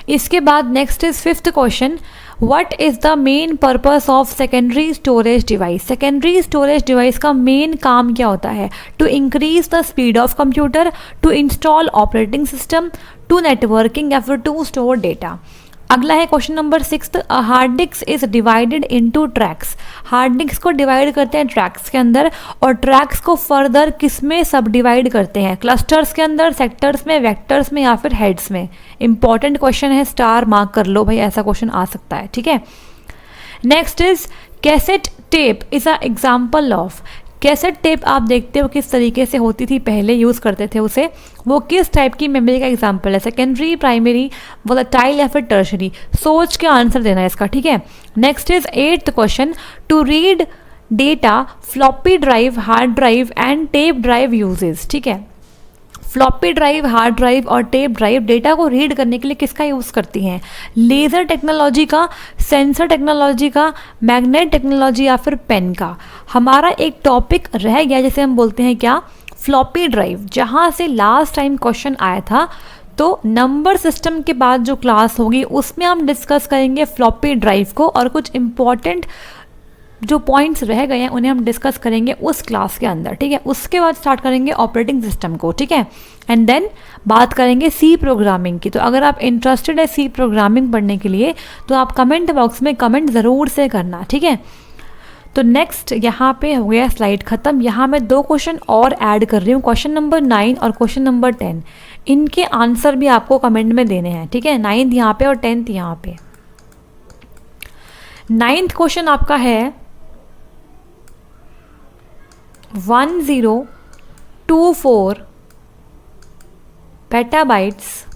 इसके बाद next is 5th question, what is the main purpose of secondary storage device. Secondary storage device का मेन काम क्या होता है, to increase the speed of computer, to install operating system, to networking या फिर टू स्टोर डेटा। अगला है question number 6, hard disk is divided into tracks. Hard disk को डिवाइड करते हैं ट्रैक्स के अंदर, और ट्रैक्स को फर्दर किस में सब डिवाइड करते हैं, क्लस्टर्स के अंदर, सेक्टर्स में, वेक्टर्स में या फिर हेड्स में। इंपॉर्टेंट क्वेश्चन है, स्टार मार्क कर लो भाई, ऐसा क्वेश्चन आ सकता है। ठीक है, next is cassette tape is a example of. Cassette tape आप देखते हो किस तरीके से होती थी, पहले यूज़ करते थे उसे, वो किस टाइप की मेमोरी का एग्जांपल है, सेकेंडरी, प्राइमरी, वोलेटाइल या फिर टर्शरी। सोच के आंसर देना है इसका। ठीक है, next is 8th question, to read data floppy drive, hard drive and tape drive uses. ठीक है, फ्लॉपी ड्राइव, हार्ड ड्राइव और टेप ड्राइव डेटा को रीड करने के लिए किसका यूज़ करती हैं, लेज़र टेक्नोलॉजी का, सेंसर टेक्नोलॉजी का, मैग्नेट टेक्नोलॉजी या फिर पेन का। हमारा एक टॉपिक रह गया जैसे हम बोलते हैं क्या, फ्लॉपी ड्राइव, जहाँ से लास्ट टाइम क्वेश्चन आया था। तो नंबर सिस्टम के बाद जो क्लास होगी उसमें हम डिस्कस करेंगे फ्लॉपी ड्राइव को, और कुछ इंपॉर्टेंट जो पॉइंट्स रह गए हैं उन्हें हम डिस्कस करेंगे उस क्लास के अंदर। ठीक है, उसके बाद स्टार्ट करेंगे ऑपरेटिंग सिस्टम को। ठीक है, एंड देन बात करेंगे सी प्रोग्रामिंग की। तो अगर आप इंटरेस्टेड है सी प्रोग्रामिंग पढ़ने के लिए तो आप कमेंट बॉक्स में कमेंट ज़रूर से करना। ठीक है, तो नेक्स्ट यहाँ पे हो गया स्लाइड ख़त्म। यहाँ मैं 2 क्वेश्चन और ऐड कर रही हूँ, क्वेश्चन नंबर 9 और क्वेश्चन नंबर 10। इनके आंसर भी आपको कमेंट में देने हैं। ठीक है, 9th यहाँ पे और 10th यहाँ पे। 9th क्वेश्चन आपका है 1024 petabytes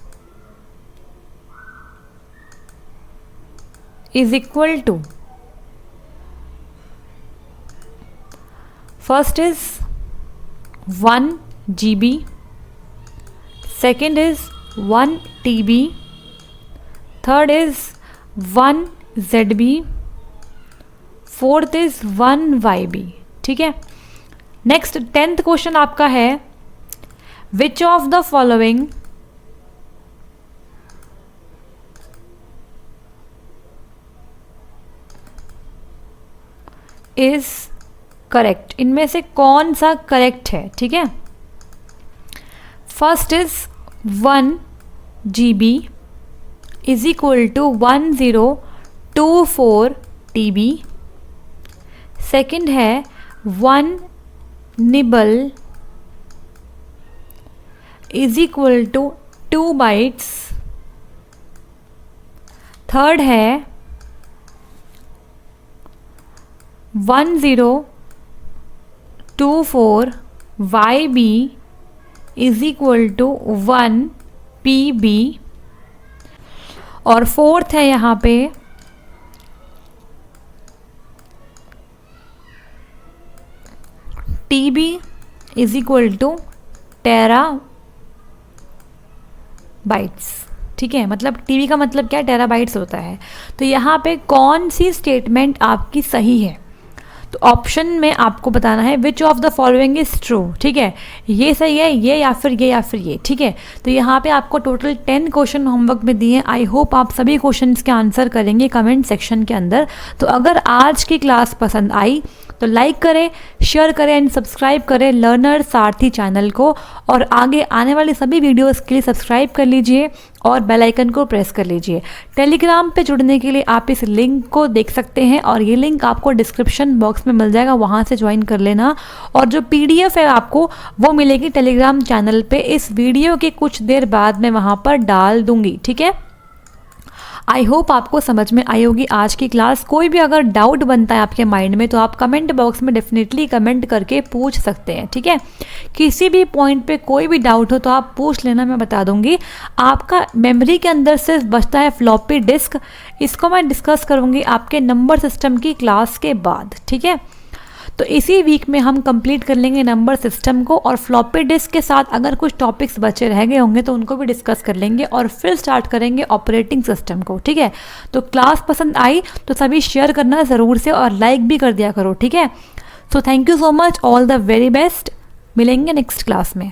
is equal to first is 1 GB, second is 1 TB, third is 1 ZB, fourth is 1 YB। ठीक है, नेक्स्ट 10th क्वेश्चन आपका है, which of the following is correct, इनमें से कौन सा करेक्ट है। ठीक है, first is 1 GB is equal to 1024 TB, second है 1 nibble is equal to 2 bytes, third है 1024 YB is equal to 1 PB, और फोर्थ है यहाँ पे TB is equal to terabytes. ठीक है, मतलब TB का मतलब क्या है, टेराबाइट्स होता है। तो यहाँ पे कौन सी स्टेटमेंट आपकी सही है, तो ऑप्शन में आपको बताना है which of the following is true. ठीक है, ये सही है, ये या फिर ये या फिर ये। ठीक है, तो यहाँ पे आपको टोटल 10 क्वेश्चन होमवर्क में दिए हैं। आई होप आप सभी क्वेश्चंस के आंसर करेंगे कमेंट सेक्शन के अंदर। तो अगर आज की क्लास पसंद आई तो लाइक करें, शेयर करें एंड सब्सक्राइब करें लर्नर सारथी चैनल को, और आगे आने वाली सभी वीडियोस के लिए सब्सक्राइब कर लीजिए और बेल आइकन को प्रेस कर लीजिए। टेलीग्राम पे जुड़ने के लिए आप इस लिंक को देख सकते हैं, और ये लिंक आपको डिस्क्रिप्शन बॉक्स में मिल जाएगा, वहाँ से ज्वाइन कर लेना। और जो PDF है आपको वो मिलेगी टेलीग्राम चैनल पे, इस वीडियो के कुछ देर बाद मैं वहाँ पर डाल दूँगी। ठीक है, आई होप आपको समझ में आई होगी आज की क्लास। कोई भी अगर डाउट बनता है आपके माइंड में तो आप कमेंट बॉक्स में डेफिनेटली कमेंट करके पूछ सकते हैं। ठीक है, किसी भी पॉइंट पे कोई भी डाउट हो तो आप पूछ लेना, मैं बता दूंगी। आपका मेमोरी के अंदर से बचता है फ्लॉपी डिस्क, इसको मैं डिस्कस करूंगी आपके नंबर सिस्टम की क्लास के बाद। ठीक है, तो इसी वीक में हम कंप्लीट कर लेंगे नंबर सिस्टम को, और फ्लॉपी डिस्क के साथ अगर कुछ टॉपिक्स बचे रह गए होंगे तो उनको भी डिस्कस कर लेंगे, और फिर स्टार्ट करेंगे ऑपरेटिंग सिस्टम को। ठीक है, तो क्लास पसंद आई तो सभी शेयर करना ज़रूर से, और लाइक भी कर दिया करो। ठीक है, so thank you so much, all the very best, मिलेंगे नेक्स्ट क्लास में।